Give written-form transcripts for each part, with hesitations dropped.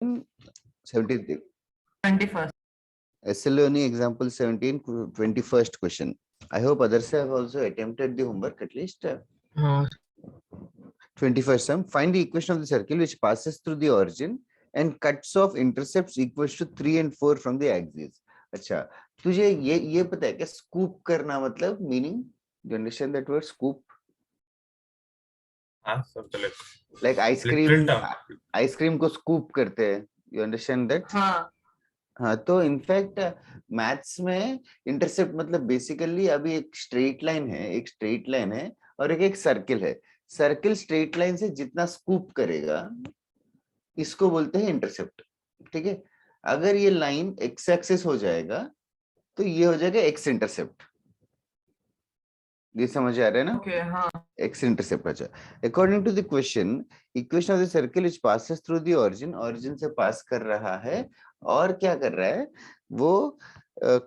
17th 21st. SLONE example 17 21st question. I hope others have also attempted the homework at least. 21st sum. Find the equation of the circle which passes through the origin and cuts off intercepts equals to 3 and 4 from the axis. अच्छा, तुझे ये पता है क्या scoop करना मतलब meaning? Do you understand that word scoop? हाँ sir, like ice cream को स्कूप करते हैं. You understand that? हाँ, तो इनफैक्ट मैथ्स में इंटरसेप्ट मतलब बेसिकली अभी एक स्ट्रेट लाइन है और एक सर्किल है. सर्किल स्ट्रेट लाइन से जितना स्कूप करेगा इसको बोलते हैं इंटरसेप्ट. ठीक है, अगर ये लाइन एक्स एक्सिस हो जाएगा तो ये हो जाएगा एक्स इंटरसेप्ट. ये समझ आ रहा है ना? Okay, हाँ. X intercept. अच्छा, according to the question, equation of the circle which passes through the origin से पास कर रहा है और क्या कर रहा है वो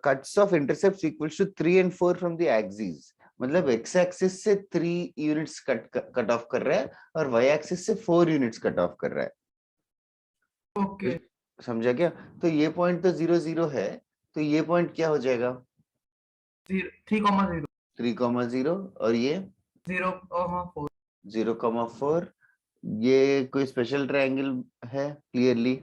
cuts off intercepts equals to 3 and 4 from the axes. मतलब x axis से 3 units कट ऑफ कर रहा है और y axis से 4 units कट ऑफ कर रहा है. Okay. समझा क्या? तो ये पॉइंट तो 0 0 है, तो ये पॉइंट क्या हो जाएगा? 3,0. 3,0 और ये 0,4. 0,4. ये कोई स्पेशल ट्रायंगल है? क्लियरली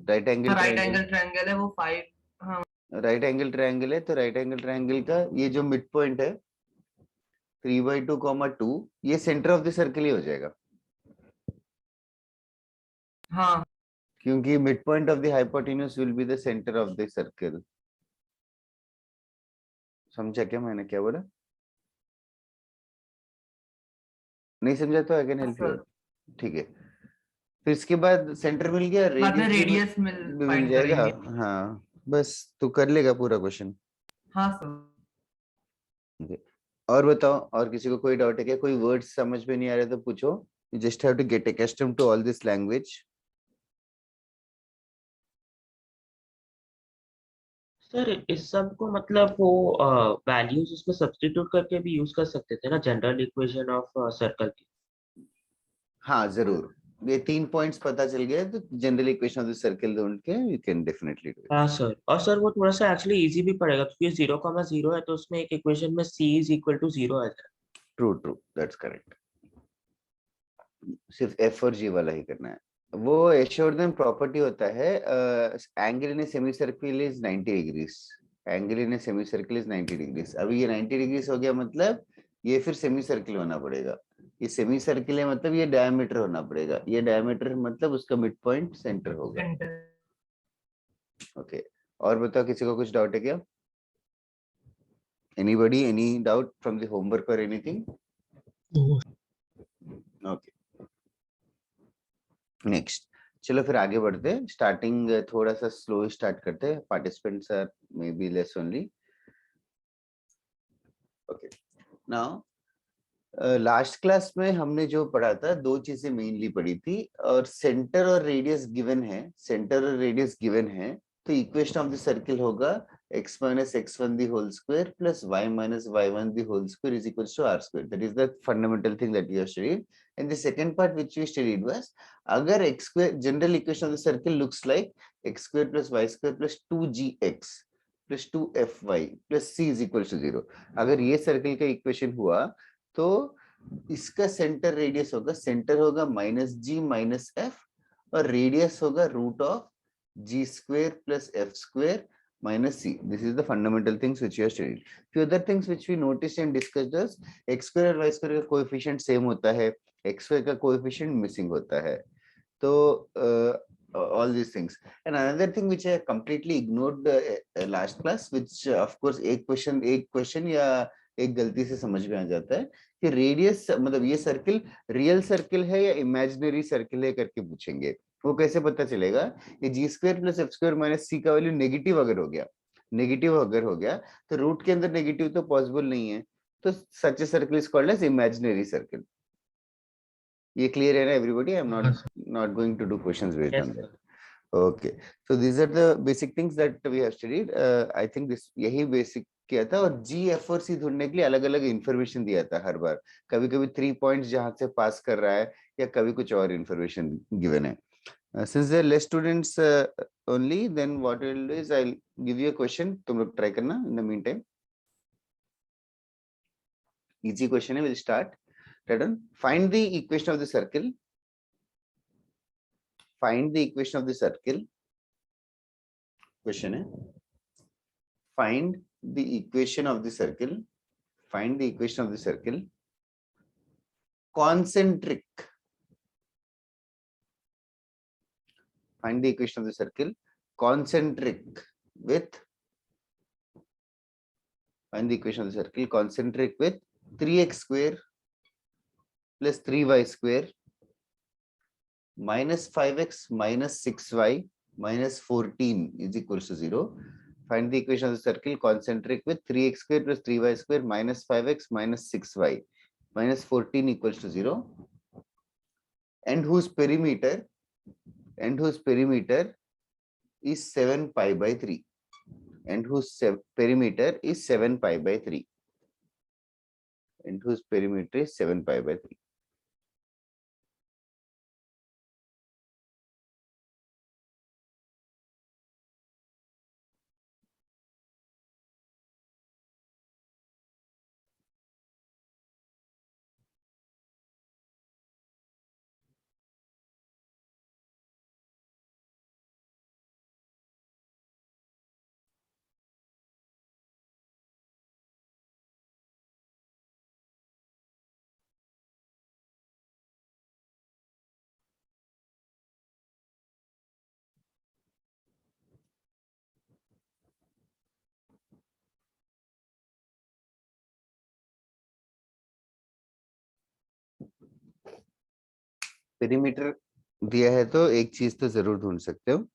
राइट एंगल ट्रायंगल है वो 5. हाँ, राइट एंगल ट्रायंगल है, तो राइट एंगल ट्रायंगल का ये जो मिड पॉइंट है 3/2, ये सेंटर ऑफ द सर्कल ही हो जाएगा. हाँ, क्योंकि mid point of the hypotenuse will be the centre of the circle. समझा क्या मैंने क्या बोला? नहीं समझा तो आई कैन हेल्प यू. ठीक है, फिर इसके बाद सेंटर मिल गया, रेडियस मिल जाएगा. हाँ, बस तू कर लेगा पूरा क्वेश्चन. हाँ सर. और बताओ, और किसी को कोई डाउट है क्या? कोई वर्ड्स समझ में नहीं आ रहे तो पूछो. You just have to get accustomed to all this language. Sir इस सब को मतलब वो वैल्यूज उसमें सब्स्टिट्यूट करके भी यूज कर सकते थे ना जनरल इक्वेशन ऑफ सर्कल की. हाँ जरूर, ये 3 पॉइंट्स पता चल गया तो general equation of the circle ढूंढ के you can definitely do it. हाँ सर, और सर वो थोड़ा सा एक्चुअली इजी भी पड़ेगा क्योंकि 0,0 है तो उसमें एक इक्वेशन में c इज इक्वल टू 0 आ जाए. True, that's correct. सिर्फ f और g वाला ही करना है. वो एश्योर्डन प्रॉपर्टी होता है, angle in a semi circle is 90 degrees. Angle in a semi circle is 90 degrees. अभी ये 90 डिग्रीज हो गया, मतलब ये फिर सेमी सर्किल होना पड़ेगा. ये सेमी सर्किल है मतलब ये डायमीटर होना पड़ेगा. ये डायमीटर मतलब उसका मिड पॉइंट सेंटर होगा. ओके, और बताओ किसी को कुछ डाउट है क्या? Anybody, any doubt from the homework और एनीथिंग? Okay, next. चलो फिर आगे बढ़ते हैं. स्टार्टिंग थोड़ा सा स्लो स्टार्ट करते हैं. Participants are maybe less only. Okay, now last class में हमने जो पढ़ा था, दो चीजें मेनली पढ़ी थी. और सेंटर और रेडियस गिवन है, तो इक्वेशन ऑफ द सर्किल होगा x minus x1 the whole square plus y minus y1 the whole square is equals to r square. That is the fundamental thing that you have studied. And the second part which we studied was, agar x square, general equation of the circle looks like x square plus y square plus 2gx plus 2fy plus c is equals to 0. अगर ये circle का equation हुआ तो इसका centre radius होगा minus g minus f और radius होगा root of g square plus f square minus c. This is the fundamental things which you have studied. Few other things which we noticed and discussed is x square और y square का coefficient same होता है, x square का coefficient missing होता है. तो all these things. And another thing which I completely ignored last class, which of course एक question या एक गलती से समझ में आ जाता है कि रेडियस मतलब ये सर्किल रियल सर्किल है या इमेजिनरी सर्किल है करके पूछेंगे. वो कैसे पता चलेगा? ये g square plus f square minus c का वैल्यू नेगेटिव अगर हो गया तो रूट के अंदर नेगेटिव तो पॉसिबल नहीं है, तो such a circle is called as imaginary circle. ये क्लियर है ना everybody? I am not going to do questions based on that. Okay, so these are the basic things that we have studied. I think this यही basic किया था. और जी F और सी ढूंढने के लिए अलग अलग इंफॉर्मेशन दिया था हर बार. कभी कभी 3 पॉइंट्स जहां से पास कर रहा है या कभी कुछ और इंफॉर्मेशन गिवन है. Since there are less students only, then what I'll do is I'll give you a question. तुम लोग try करना in the meantime. Easy question है. We'll start. Right on. Find the equation of the circle. Find the equation of the circle. Question है. Find the equation of the circle. Find the equation of the circle. Concentric. Find the equation of the circle. Concentric with. Find the equation of the circle. Concentric with 3x square plus 3y square minus 5x minus 6y minus 14 is equals to 0. Find the equation of the circle concentric with 3x square plus 3y square minus 5x minus 6y minus 14 equals to 0. And whose perimeter is 7 pi by 3. And whose perimeter is 7 pi by 3. And whose perimeter is 7 pi by 3. Perimeter दिया है तो एक चीज तो जरूर ढूंढ सकते हो.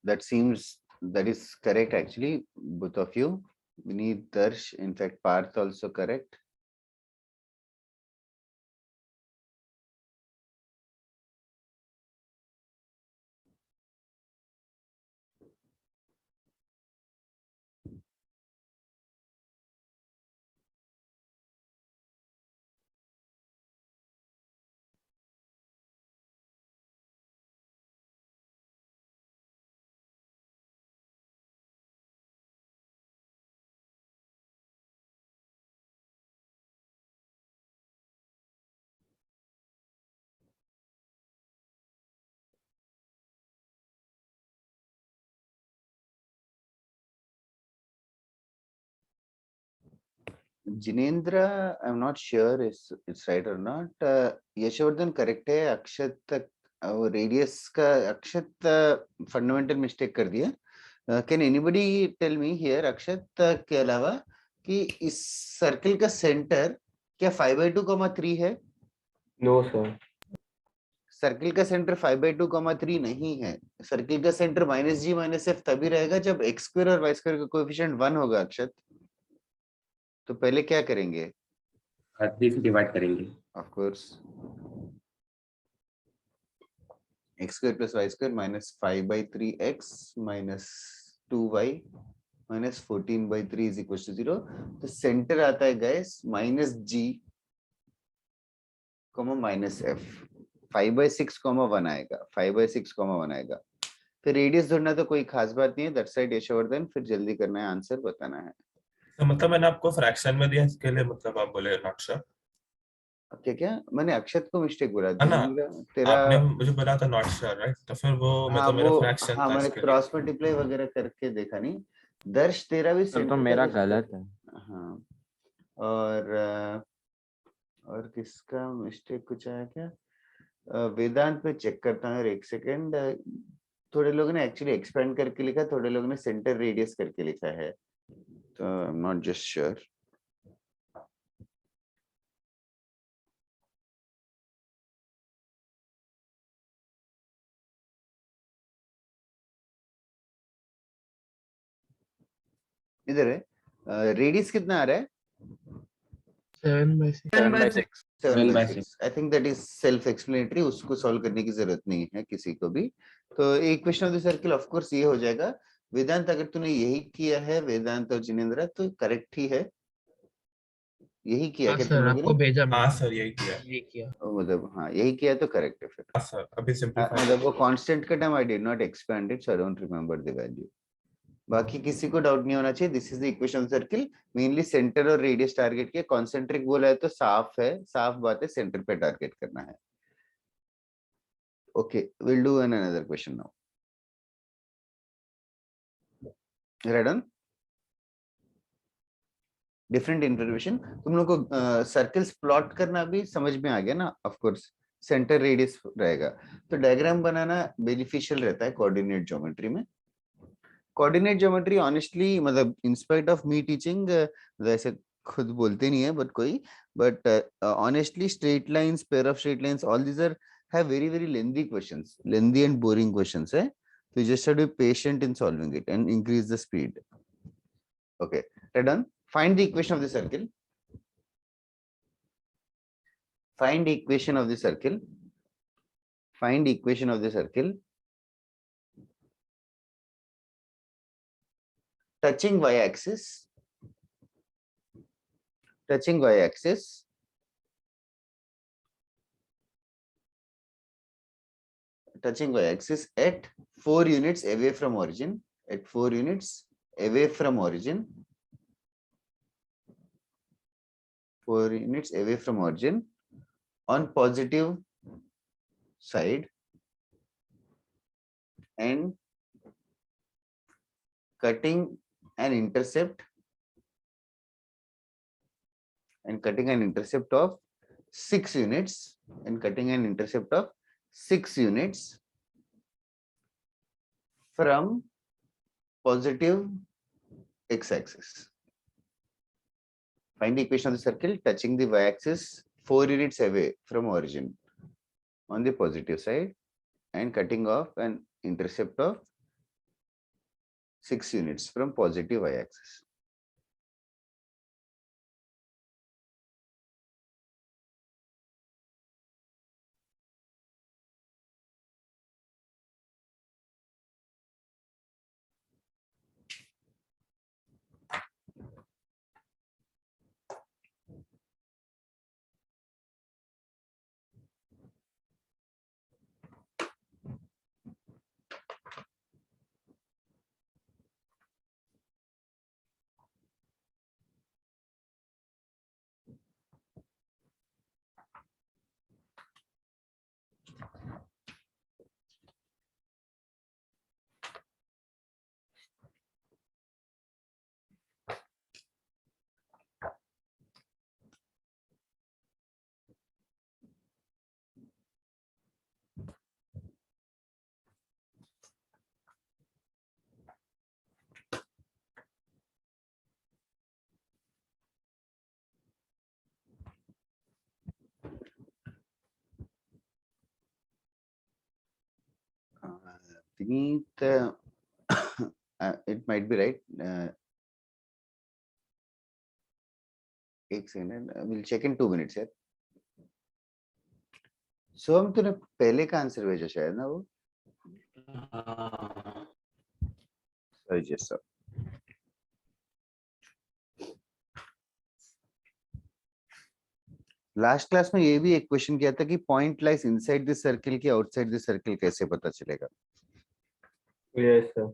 That seems that is correct actually, both of you. We need Darsh, in fact Parth also correct. Jinendra, I'm not sure it's right or not. Yashovardhan correct है. अक्षत रेडियस का अक्षत फंडामेंटल मिस्टेक कर दिया. Can anybody tell me here अक्षत के अलावा कि इस circle का centre क्या 5/2, 3 है? No sir. सर्कल का सेंटर 5/2, 3 नहीं है. सर्कल का सेंटर -g -f तभी रहेगा जब x स्क्वायर और y स्क्वायर का कोएफिशिएंट 1 होगा अक्षत. तो पहले क्या करेंगे? 3 से डिवाइड करेंगे. Of course x square plus y square minus 5/3x minus 2y minus 14/3 is equals to 0. तो सेंटर आता है गाइस -g, -f. 5/6, 1 आएगा. 5/6, 1 आएगा. फिर रेडियस ढूंढना तो कोई खास बात नहीं है. दैट साइड यशवर्धन, फिर जल्दी करना है, आंसर बताना है. तो मतलब मैंने आपको फ्रैक्शन में दिया, इसके लिए मतलब आप बोले नॉट श्योर. क्या क्या मैंने अक्षत को मिस्टेक बोला है ना? तेरा आपने मुझे बोला था नॉट श्योर, राइट? तो फिर वो हाँ मतलब वो मेरा फ्रैक्शन हाँ था मैंने इसके लिए। क्रॉस मल्टीप्लाई वगैरह करके देखा नहीं। दर्श तेरा भी सर तो सेंटर मेरा का गलत है। हाँ और किसका मिस्टेक कुछ आया क्या? वेदांत पे चेक करता हूँ यार, एक सेकेंड। थोड़े लोगों ने एक्चुअली एक्सपेंड करके लिखा, थोड़े लोगों ने सेंटर रेडियस करके लिखा है, तो आई एम नॉट जस्ट श्योर। इधर है रेडियस कितना आ रहा है? 7/6 7/6 I think that is self explanatory, उसको सॉल्व करने की जरूरत नहीं है किसी को भी। तो एक question of the circle of course ये हो जाएगा। वेदांत अगर तूने यही किया है, वेदांत और जिनेंद्र, तो करेक्ट ही है, यही किया क्या तुम सर लोगों आपको ने? भेजा हाँ मैंने, सर, यही किया। ये किया। मतलब हाँ यही किया तो करेक्ट है फिर। हाँ सर, अभी सिंपलीफाई मतलब वो कांस्टेंट का time I did not expand it, so I don't remember the value. बाकी किसी को डाउट नहीं होना चाहिए। This is the equation circle, mainly centre और रेडियस टारगेट किया। कॉन्सेंट्रिक बोला है तो साफ है, साफ बात है, सेंटर पे टारगेट करना है। Okay, will do an another question now. रेडन different information. तुम लोग को सर्कल्स प्लॉट करना भी समझ में आ गया ना? ऑफ कोर्स सेंटर रेडियस रहेगा, तो डायग्राम बनाना बेनिफिशियल रहता है कोऑर्डिनेट ज्योमेट्री में। कोऑर्डिनेट ज्योमेट्री ऑनेस्टली मतलब in spite of me teaching, वैसे खुद बोलते नहीं है बट कोई, but honestly straight lines, pair of straight lines, all these are have very very lengthy questions, lengthy and boring questions है। तो you just have to be patient in solving it and increase the speed. Okay, done. Find the equation of the circle. Find the equation of the circle. Find the equation of the circle. Touching y-axis. Touching y-axis. Touching y-axis at 4 units away from origin. At 4 units away from origin. 4 units away from origin on positive side and cutting an intercept of 6 units and cutting an intercept of 6 units from positive x-axis. Find the equation of the circle touching the y-axis 4 units away from origin on the positive side and cutting off an intercept of 6 units from positive y-axis. Beneath, it might be right. एक second, we'll check in 2 minutes यार। सो हम तूने पहले का answer भेजा शायद ना वो? Yes sir. लास्ट क्लास में ये भी एक क्वेश्चन किया था कि point lies inside the circle की आउटसाइड द सर्किल कैसे पता चलेगा? Yes sir.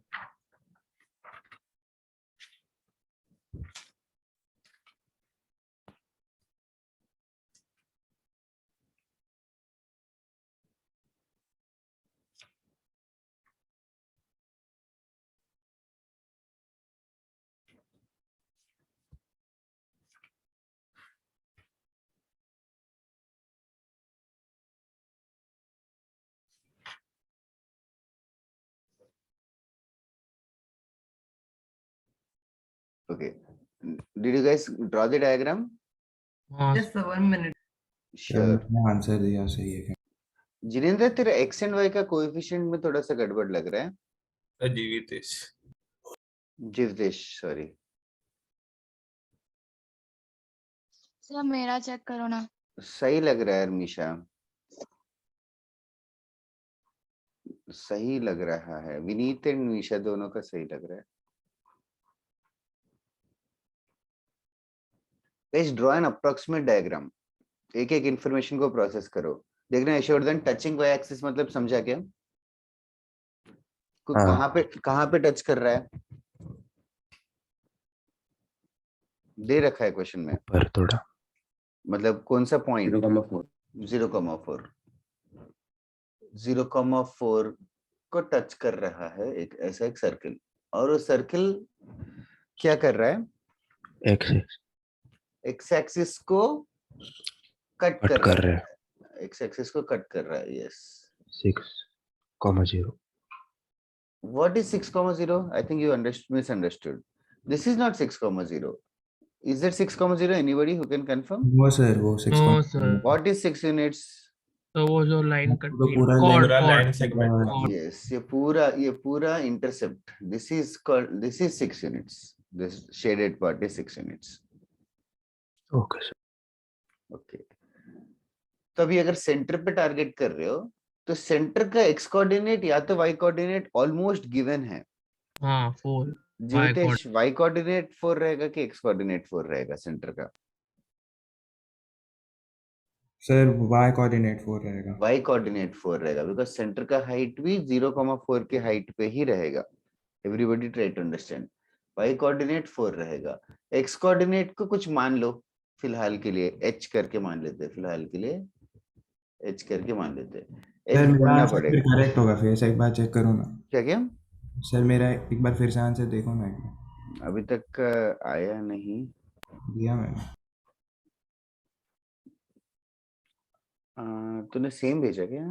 Okay. Did you guys draw the diagram? Just 1 minute. Sure. मैंने आंसर दिया सही है क्या? जिनेंद्र तेरा x and y का कोएफिशिएंट में थोड़ा सा गड़बड़ लग रहा है. जीवितेश जीवदेश, सॉरी. सर मेरा चेक करो ना। सही लग रहा है अरमीशा. सही लग रहा है. विनीत एंड मीशा दोनों का सही लग रहा है. Let's draw an approximate diagram. एक एक इंफॉर्मेशन को प्रोसेस करो. देखना यशवर्धन, टचिंग y एक्सिस मतलब समझा क्या? हाँ. कहाँ पे टच कर रहा है? दे रखा है क्वेश्चन में. पर थोड़ा मतलब कौन सा पॉइंट? 0,4 0,4 0,4 को टच कर रहा है एक ऐसा एक सर्किल. और वो सर्किल क्या कर रहा है? एक्स एक्सिस को कट कर रहा है. एक्स एक्सिस को कट कर रहा है. Yes. 6,0. What is 6,0? I think you misunderstood. This is not 6,0. Is that 6,0? Anybody who can confirm? वो सर वो 6. No, sir. What is 6 units? तो वो जो लाइन कट तो पूरा कॉर्ड पूरा लाइन कॉर्ड सेगमेंट. Yes, ये पूरा intercept. This is 6 units. This shaded part is 6 units. Okay sir. Okay. तो अभी अगर सेंटर पे टारगेट कर रहे हो तो सेंटर का एक्स कोऑर्डिनेट या तो वाई कोऑर्डिनेट ऑलमोस्ट गिवन है. हाँ 4 जीतेश, वाई कोऑर्डिनेट 4 रहेगा कि एक्स कोऑर्डिनेट 4 रहेगा सेंटर का? सर y कोऑर्डिनेट 4 रहेगा. वाई कोऑर्डिनेट 4 रहेगा बिकॉज सेंटर का हाइट भी 0,4 के हाइट पे ही रहेगा. Everybody try to understand. Y coordinate 4 रहेगा. एक्स कोऑर्डिनेट को कुछ मान लो फिलहाल के लिए, h करके मान लेते हैं. फिलहाल के लिए h करके मान लेते हैं. सर h मेरा ढूंढना आंसर फिर पड़ेगा. करेक्ट होगा फिर से एक बार चेक करो ना. क्या क्या? सर मेरा एक बार फिर से आंसर देखो ना. एक बार अभी तक आया नहीं. दिया मैंने. तूने सेम भेजा क्या?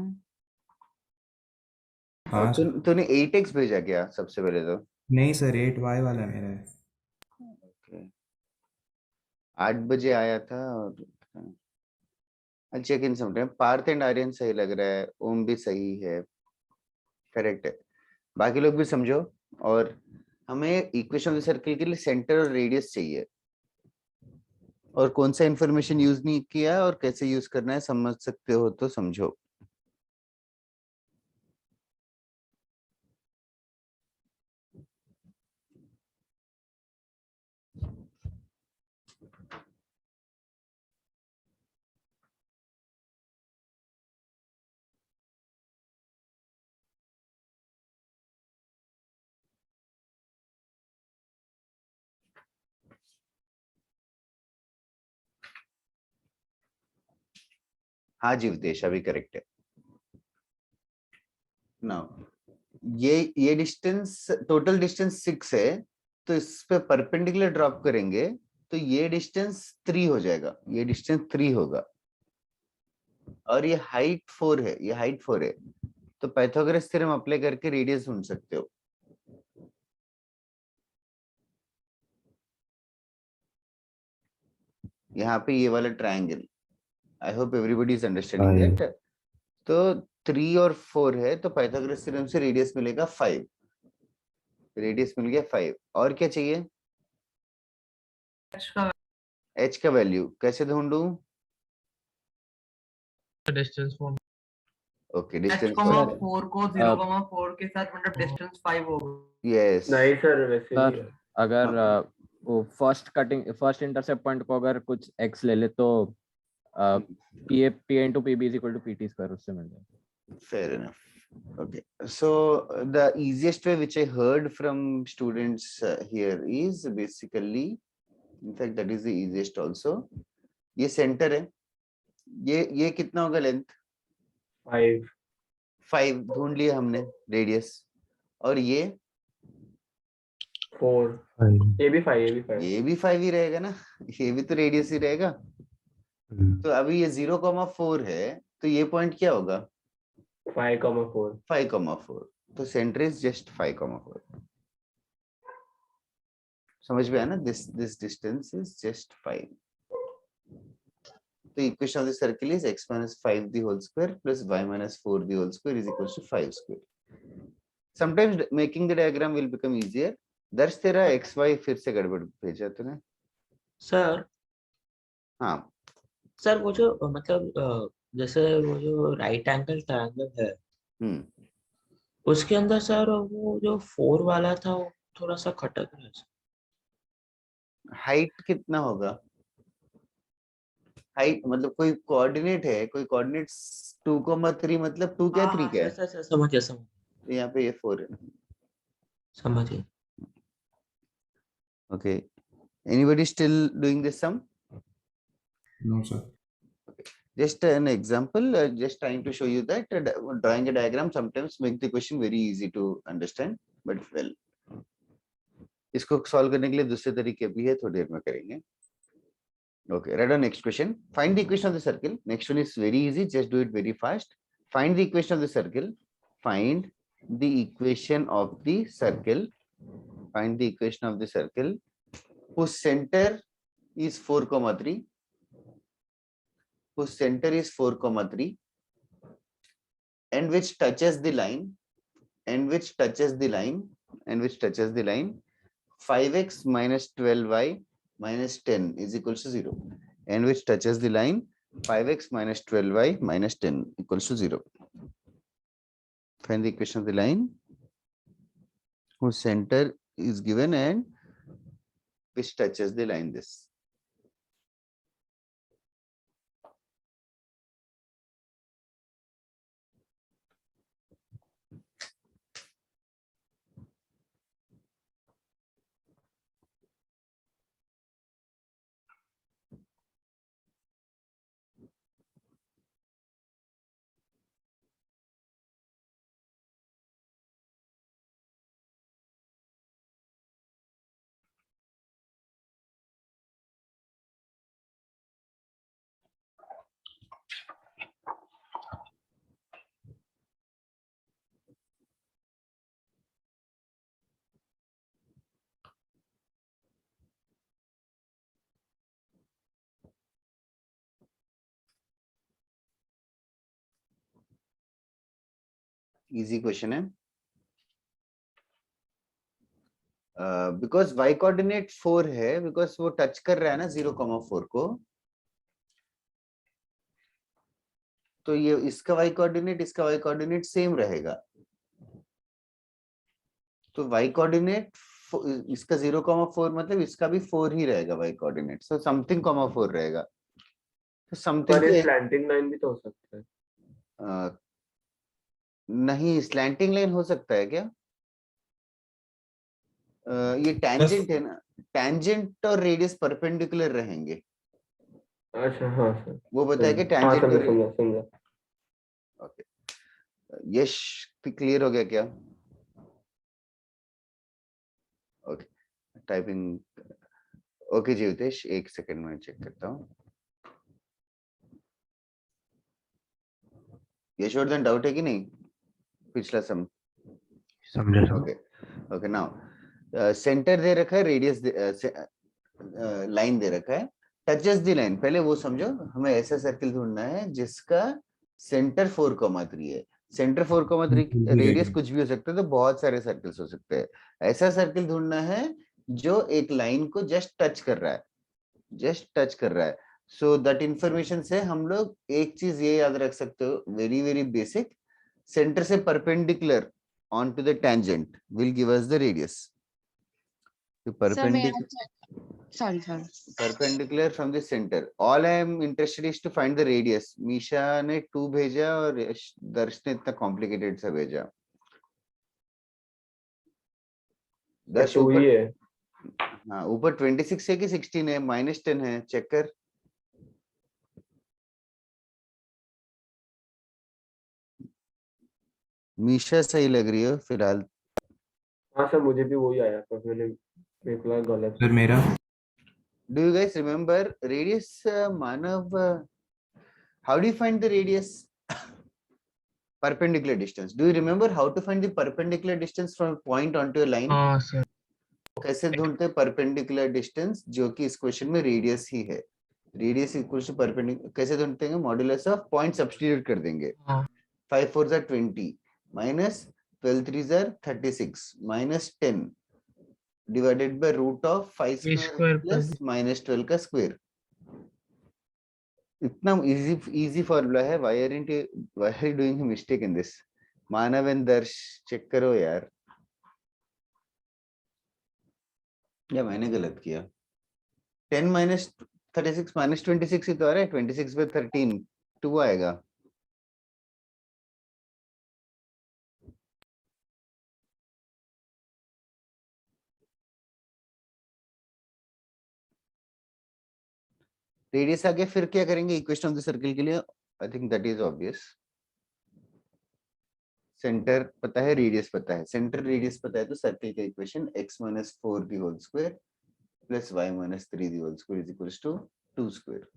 हाँ सर. तूने 8x भेजा क्या सबसे पहले तो? नहीं सर 8y वाला मेरा है. Okay. 8 बजे आया था. और I'll check in sometime. Parth and Aryan सही लग रहा है. ओम भी सही है. करेक्ट है. बाकी लोग भी समझो. और हमें इक्वेशन ऑफ द सर्किल के लिए सेंटर और रेडियस चाहिए. और कौन सा इंफॉर्मेशन यूज नहीं किया और कैसे यूज करना है समझ सकते हो तो समझो. हाँ जीवदेश अभी करेक्ट है. नाउ ये डिस्टेंस, टोटल डिस्टेंस 6 है तो इस पे परपेंडिकुलर ड्रॉप करेंगे तो ये डिस्टेंस 3 हो जाएगा. ये डिस्टेंस 3 होगा. और ये हाइट 4 है. ये हाइट 4 है तो पाइथागोरस थ्योरम अप्लाई करके रेडियस ढूंढ सकते हो. यहाँ पे ये वाला triangle. I hope everybody is understanding that. तो 3 और 4 है तो पाइथागोरस थ्योरम से रेडियस मिलेगा 5. रेडियस मिल गया 5. और क्या चाहिए? h का वैल्यू कैसे ढूंढूं? Distance form okay h, distance. 4 को 0,4 के साथ मतलब डिस्टेंस 5 होगा. यस. नहीं सर वैसे सर नहीं है. अगर वो फर्स्ट इंटरसेप्ट पॉइंट को अगर कुछ x ले ले तो PA into PB is equal to PT square उससे मिल जाएगा. Fair enough. Okay. So the easiest way which I heard from students here is basically, in fact that is the easiest also. ये centre है. ये कितना होगा length? 5 ढूंढ लिया हमने रेडियस. और ये 4 ये भी 5 ही रहेगा ना. ये भी तो रेडियस ही रहेगा. तो अभी ये 0,4 है तो ये पॉइंट क्या होगा? 5,4. तो सेंटर इज जस्ट 5,4. समझ में आया ना? This distance is just 5. तो equation of the circle is x minus 5 the whole square plus y minus 4 the whole square is equals to 5 square. Sometimes making the diagram will become easier. दर्श तेरा xy फिर से गड़बड़ भेजा तूने. Sir हाँ sir वो जो मतलब जैसे वो जो राइट एंगल ट्रायंगल है उसके अंदर सर वो जो 4 वाला था वो थोड़ा सा खटक रहा है. हाइट कितना होगा? हाइट मतलब कोई कोऑर्डिनेट है, कोई कोऑर्डिनेट 2,3 मतलब 2 क्या 3 क्या है? सर समझ गया तो यहाँ पे ये 4 है. समझ गया. Okay. Anybody still doing this sum? No, sir. Just an example, just trying to show you that drawing a diagram sometimes make the question very easy to understand, but well, इसको solve करने के लिए दूसरे तरीके भी है, थोड़ी देर में करेंगे. Okay, right on next question. Find the equation of the circle. Next one is very easy, just do it very fast. Find the equation of the circle. Find the equation of the circle. Find the equation of the circle whose center is 4,3. Whose center is 4,3 and which touches the line, and which touches the line, and which touches the line 5x minus 12y minus 10 is equals to 0, and which touches the line 5x minus 12y minus 10 equals to 0. Find the equation of the line whose center is given and which touches the line this. Easy question है. Because y coordinate 4 है, because वो touch कर रहा है ना 0,4 को, तो ये इसका y coordinate सेम रहेगा. तो y coordinate इसका 0,4 मतलब इसका भी 4 ही रहेगा y coordinate. So something, 4 रहेगा. तो something पर स्लैंटिंग लाइन भी तो हो सकता है. नहीं, स्लैंटिंग लाइन हो सकता है क्या? ये टैंजेंट है ना, टैंजेंट और रेडियस परपेंडिकुलर रहेंगे. अच्छा हाँ सर, वो बताया कि टैंजेंट और समझा. ओके, यश क्लियर हो गया क्या? ओके, टाइपिंग ओके जीवतेश, एक सेकंड में चेक करता हूँ. यशवर्धन डाउट है कि नहीं पिछला समझा. ओके ओके, नाउ सेंटर दे रखा है, रेडियस लाइन दे रखा है, टचेस द लाइन. पहले वो समझो, हमें ऐसा सर्कल ढूंढना है जिसका सेंटर 4,3 है. सेंटर 4,3, रेडियस कुछ भी हो सकता है, तो बहुत सारे सर्कल्स हो सकते हैं. ऐसा सर्कल ढूंढना है जो एक लाइन को जस्ट टच कर रहा है, जस्ट टच कर रहा है. सो दैट इंफॉर्मेशन से हम लोग एक चीज ये याद रख सकते हो, वेरी वेरी बेसिक, सेंटर से perpendicular onto the tangent will give us the radius. The perpendicular from the center. All I am interested is to find the radius. Misha ने 2 भेजा और दर्श ने इतना complicated सा भेजा. दर्श ऊपर है. हाँ, ऊपर 26 है कि 16 है? -10 है, चेक कर. मीशा सही लग रही हो फिलहाल. हाँ सर, मुझे भी वही आया, पर मैंने मेरे को लगा गलत. सर मेरा. Do you guys remember radius, Manav? How do you find the radius? Perpendicular distance. Do you remember how to find the perpendicular distance from a point onto a line? हाँ सर. कैसे ढूंढते हैं perpendicular distance, जो कि इस question में radius ही है। Radius equal to perpendicular कैसे ढूंढते हैं? मॉड्यूलस ऑफ पॉइंट सब्स्टिट्यूट कर देंगे। 5 4 are 20 minus 12 3 are 36 minus 10 divided by root of 5 square plus minus 12 का स्क्वायर। इतना इजी फॉर्मूला है। why are you doing a mistake in this? Manav and दर्श check करो यार, या मैंने गलत किया? 10 minus 36 minus 26 ही तो आ रहा है। 26 पे 13 2 आएगा। रेडियस आगे फिर क्या करेंगे इक्वेशन ऑफ द सर्कल के लिए? I think that is obvious. Centre पता है, रेडियस पता है। सेंटर रेडियस पता है तो सर्कल का equation x minus 4 the whole square plus y minus 3 the whole square is equals to 2 square.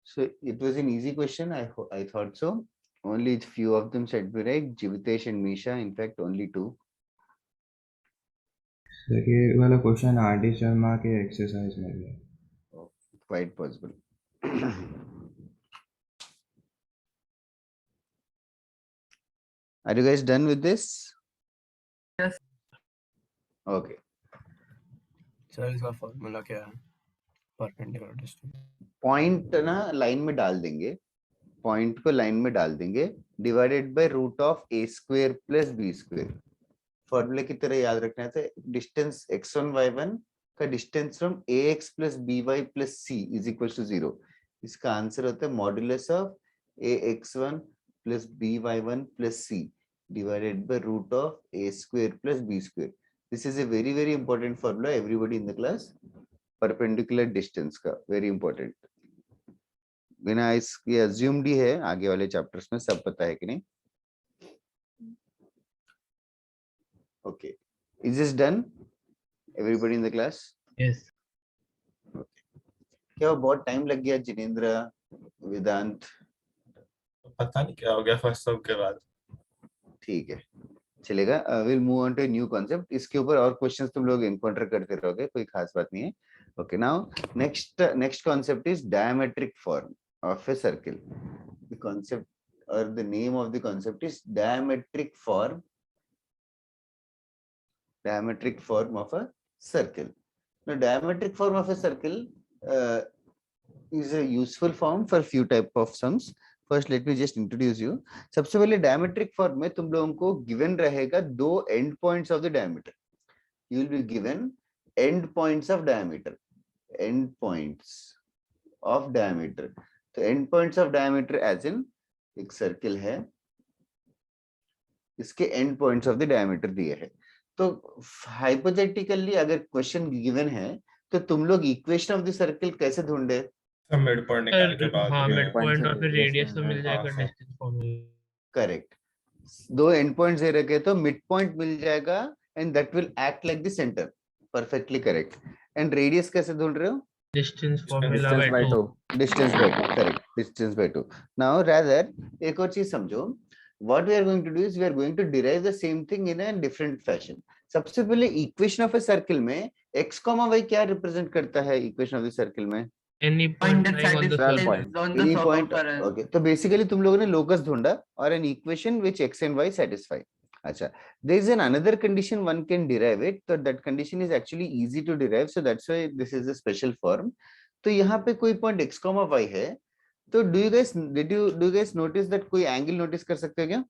So it was an easy question. I thought so. Only few of them said be right. Jivitesh and Misha, in fact only 2. Sir ये वाला question RD. Sharma के exercise में भी है। Quite possible. Are you guys done with this? Yes. Okay. Sir इसका formula क्या है? Perpendicular distance point ना लाइन में डाल देंगे, पॉइंट को लाइन में डाल देंगे, divided by root of a square plus b square. फॉर्मूले की तरह याद रखना है। डिस्टेंस x1 y1 का distance from ax plus by plus c is equal to 0। इसका आंसर होता है modulus of ax1 plus by1 plus c divided by root of a square plus b square. This is a very important formula everybody in the class। Perpendicular distance का very important. बिना इसकी assumed ही है, आगे वाले chapters में सब पता है कि नहीं? Okay, is this done everybody in the class? Yes. क्या बहुत टाइम लग गया जिनेंद्र, वेदांत? पता नहीं क्या हो गया फर्स्ट सब के बाद। ठीक है, चलेगा। Will move on to new concept. इसके ऊपर और क्वेश्चंस तुम लोग एनकाउंटर करते रहोगे, कोई खास बात नहीं है। Okay, now next concept is diametric form of a circle. The concept or the name of the concept is diametric form of a circle. Now diametric form of a circle is a useful form for few type of sums. First let me just introduce you. सबसे पहले diametric form में तुम लोगों को given रहेगा दो end points of the diameter. You will be given end points of diameter, end points of diameter. तो end points of diameter as in एक सर्किल है, इसके end points of the diameter दिए है। तो hypothetically अगर क्वेश्चन गिवन है तो तुम लोग इक्वेशन ऑफ द सर्किल कैसे ढूंढे? मिड पॉइंट निकालने के बाद हाँ, ये मिड पॉइंट और फिर रेडियस तो मिल जाएगा हाँ, डिस्टेंस फॉर्मूला। करेक्ट। दो एंड पॉइंट्स दे रखे तो मिड पॉइंट मिल जाएगा and that will act like the centre. Perfectly correct. And radius कैसे ढूंढ रहे हो? Distance formula distance by 2 distance by 2। Correct, distance by 2। Now rather एक और चीज समझो, what we are going to do is we are going to derive the same thing in a different fashion. सबसे पहले इक्वेशन ऑफ अ सर्किल में x, y क्या represent करता है? इक्वेशन ऑफ द सर्किल में any Point point that lying on the satisfies point. on the any surface point. for a- okay, तो basically तुम लोगों ने लोकस ढूंढा और an equation which x and y satisfy। अच्छा, there is an another condition one can derive it, so that condition is actually easy to derive, so that's why this is a special form। तो यहाँ पे कोई point x, y है, तो do you guys notice that कोई angle notice कर सकते हो क्या?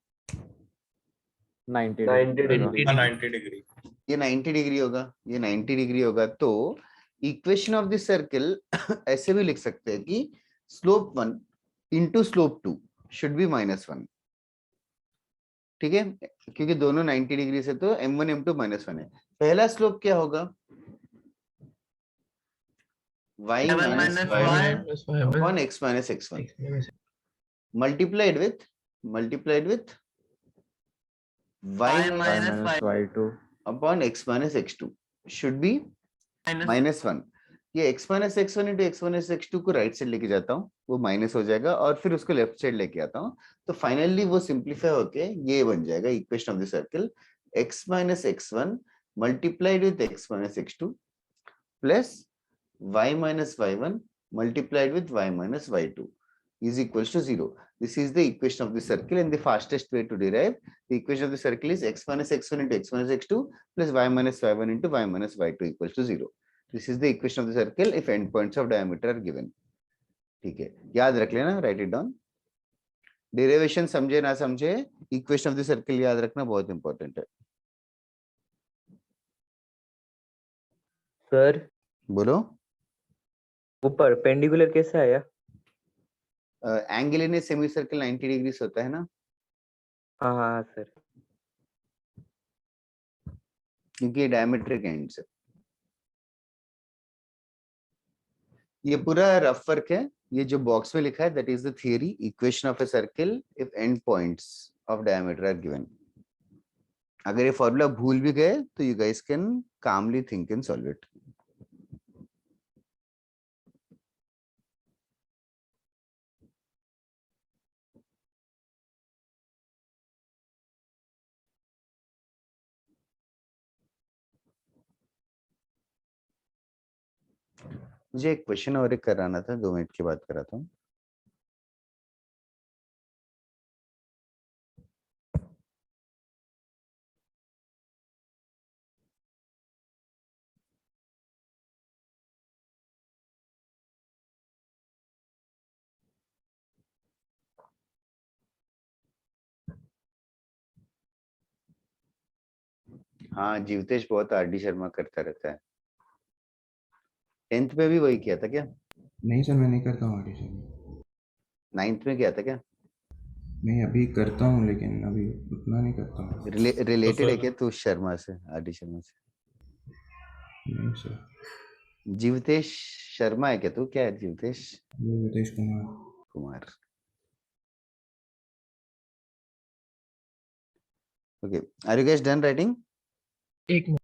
90 90 degree. 90 डिग्री। ये 90 डिग्री होगा, ये 90 डिग्री होगा। तो इक्वेशन ऑफ द सर्किल ऐसे भी लिख सकते हैं कि slope 1 into slope 2 should be -1। ठीक है, क्योंकि दोनों 90 डिग्री से तो m1 m2 -1 है। पहला स्लोप क्या होगा? y minus y upon x minus x1 multiplied with y minus minus y2 upon x minus x2 should be -1। ये x minus x1 into x minus x2 को राइट साइड लेके जाता हूँ, वो माइनस हो जाएगा, और फिर उसको लेफ्ट साइड लेके आता हूँ, तो फाइनली वो सिंप्लीफाई होके ये बन जाएगा equation of the circle x minus x1 multiplied with x minus x2 plus y minus y1 multiplied with y minus y2 is equals to 0. This is the equation of the circle, and the fastest way to derive the equation of the circle is x minus x1 into x minus x2 plus y minus y1 into y minus y2 equals to 0. This is the equation of the circle if endpoints of diameter are given. ठीक है, याद रख लेना, write it down. Derivation समझे ना समझे, equation of the circle याद रखना बहुत important है. सर बोलो. वो परपेंडिकुलर कैसे आया? Angle in a semi circle 90 degree होता है ना. हाँ हाँ सर. क्योंकि ये डायमेट्रिक एंड्स है. ये पूरा रफ वर्क है. ये जो बॉक्स में लिखा है that is the theory, equation of a circle if end points of diameter are given. अगर ये फॉर्मूला भूल भी गए तो you guys can calmly think and solve it. मुझे एक क्वेश्चन और एक कराना था, 2 मिनट की बात कराता हूँ. हाँ, जीवतेश बहुत आरडी शर्मा करता रहता है. 10th में भी वही किया था क्या? नहीं सर, मैं नहीं करता हूँ आरडी शर्मा. 9th में किया था क्या? नहीं, अभी करता हूँ लेकिन अभी उतना नहीं करता हूँ. रिलेटेड है क्या तू शर्मा से, आरडी शर्मा से? नहीं सर. जीवतेश शर्मा है क्या तू? क्या है Jeevtesh? Jeevtesh Kumar. Okay, are you guys done writing? एक मिनट.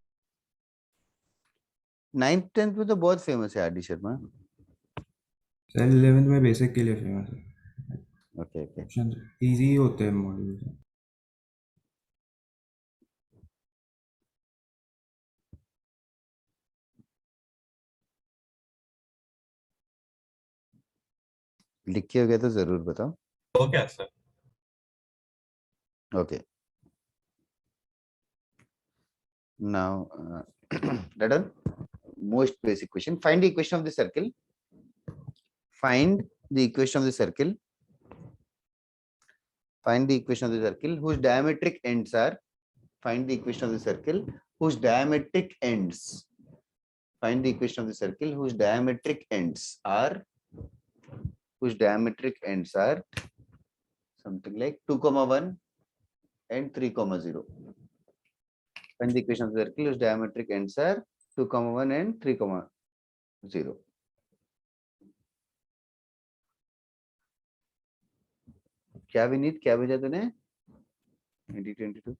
9th 10th में तो बहुत फेमस है आरडी शर्मा. सर 11th में बेसिक के लिए फेमस है. ओके ओके, ऑप्शन इजी होते हैं मॉड्यूल. लिखे हो गया तो जरूर बताओ. हो गया sir. Okay. Now, done. Most basic question. Find the equation of the circle. Find the equation of the circle. Find the equation of the circle whose diametric ends are. Find the equation of the circle whose diametric ends. Find the equation of the circle whose diametric ends are. Whose diametric ends are something like 2,1 and 3,0. Find the equation of the circle whose diametric ends are 2,1 and 3,0. क्या विनीत, क्या भेजा तूने? 2022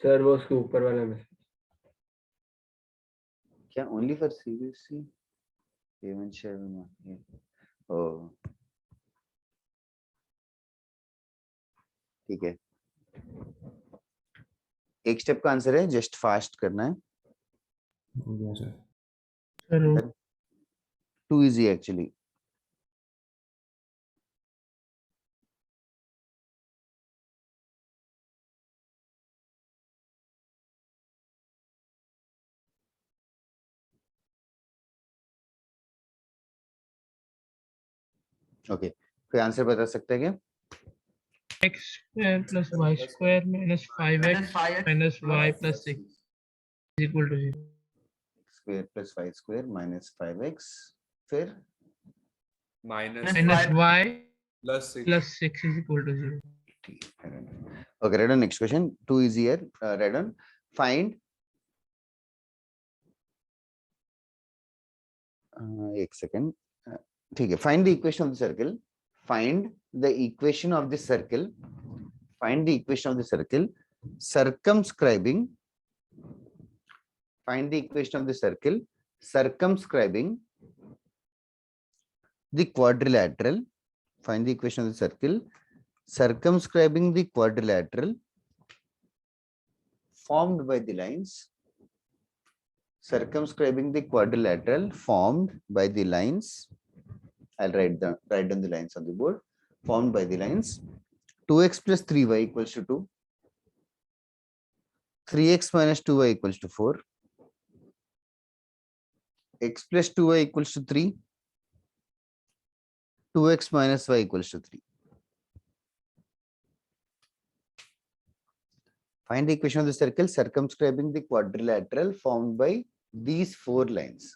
sir वो उसके ऊपर वाला में. क्या only for CBSE? Hemant Sharma. ओ ठीक है. एक स्टेप का आंसर है, जस्ट फास्ट करना है. हो गया sir. Too easy actually. Okay, कोई आंसर बता सकता है क्या? x square plus y square minus 5x minus y plus 6 is equal to 0. Square plus y square minus 5x फिर minus Minus y plus 6 plus 6 is equal to 0. Okay, read on next question. Too easier. Read on. Find. एक second. ठीक है. Find the equation of the circle. Find the equation of the circle. Find the equation of the circle. Circumscribing. Find the equation of the circle. Circumscribing the quadrilateral. Find the equation of the circle. Circumscribing the quadrilateral formed by the lines circumscribing the quadrilateral formed by the lines. I'll write down the lines on the board. Formed by the lines 2x plus 3y equals to 2, 3x minus 2y equals to 4, x plus 2y equals to 3, 2x minus y equals to 3. Find the equation of the circle circumscribing the quadrilateral formed by these 4 lines.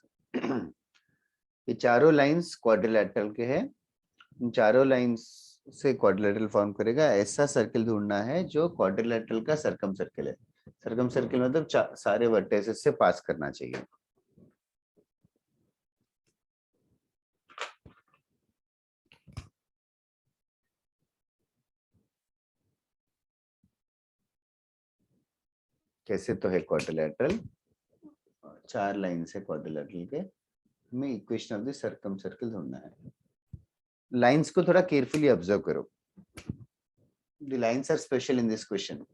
ये चारों lines quadrilateral के हैं, इन चारों lines से quadrilateral form करेगा, ऐसा circle ढूंढना है जो क्वाड्रिलेटरल का सर्कम सर्कल है. सर्कम सर्कल मतलब सारे वर्टेसेस से पास करना चाहिए. कैसे तो है क्वाड्रिलेटरल, 4 लाइन से क्वाड्रिलेटरल के, हमें equation of the circum circle ढूंढना है. लाइंस को थोड़ा केयरफुली ऑब्जर्व करो. The lines are special in this question.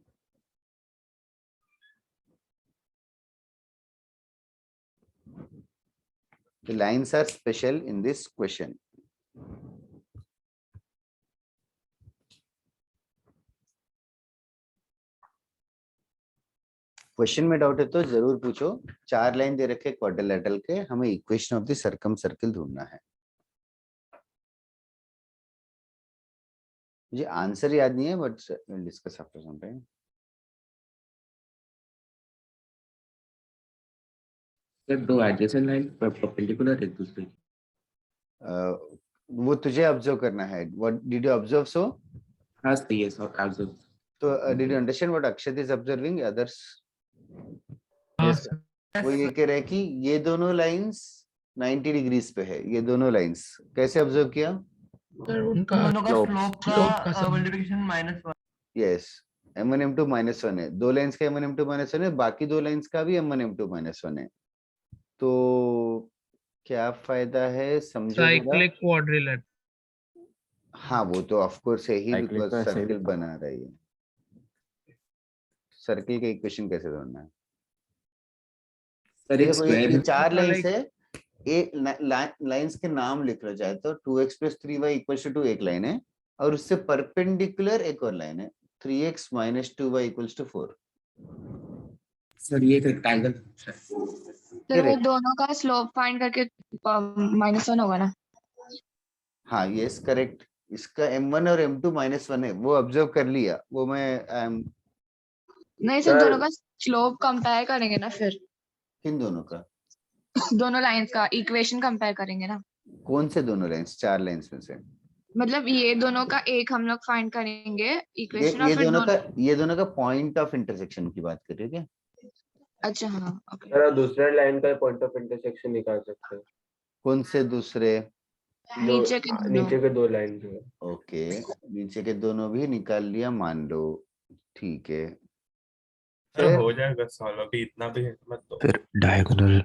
The lines are special in this question. Question में डाउट है तो जरूर पूछो. 4 लाइन दे रखे क्वाड्रिलेटरल के, हमें equation of the circum circle ढूंढना है. मुझे आंसर याद नहीं है, but will discuss after some time. दो एडजेसेंट लाइन परपेंडिकुलर एक दूसरे की. वो तुझे ऑब्जर्व करना है. What did you observe? So हाँ सही है, सब ऑब्जर्व. तो did you understand what Akshat is observing? Others Yes. वो ये कह रहे हैं कि ये दोनों लाइंस 90 डिग्रीज पे है. ये दोनों लाइंस कैसे ऑब्जर्व किया? सर उनका स्लोप का का मल्टीप्लिकेशन -1. यस, m1 m2 -1 है. 2 लाइंस का m1 m2 -1 है, बाकी 2 लाइंस का भी m1 m2 -1 है. तो क्या फायदा है, समझो जरा. Cyclic quadrilateral. हाँ वो तो ऑफ कोर्स है ही, Cyclic बिकॉज़ तो ऐसे ही सर्कल था. बना रही है. सर्कल का इक्वेशन कैसे ढूंढना है? सर ये एक देखो, ये स्क्वायर 4 लाइंस like- है. एक लाइंस के नाम लिख लो चाहे तो. 2x plus 3y equals to 2 एक लाइन है, और उससे परपेंडिकुलर एक और लाइन है 3x minus 2y equals to 4. Sir ये एक रेक्टेंगल. तो वो दोनों का स्लोप फाइंड करके -1 होगा ना? हाँ यस करेक्ट. इसका m1 और m2 -1 है, वो ऑब्जर्व कर लिया. वो मैं नहीं सर, दोनों का स्लोप कंपेयर करेंगे ना फिर. किन दोनों का? दोनों लाइंस का इक्वेशन कंपेयर करेंगे ना. कौन से दोनों लाइंस? 4 लाइंस में से मतलब ये दोनों का एक हम लोग फाइंड करेंगे इक्वेशन, और ये फिर दोनों का पॉइंट ऑफ इंटरसेक्शन की बात कर रहे हो क्या? अच्छा हाँ ओके. सर दूसरे लाइन का पॉइंट ऑफ इंटरसेक्शन निकाल सकते हैं. कौन से दूसरे? नीचे के दोनों. नीचे के 2 लाइन जो है. ओके, नीचे के दोनों भी निकाल लिया मान लो. ठीक है, सर हो जाएगा सॉल्व, अभी इतना भी मत दो. फिर डायगोनल.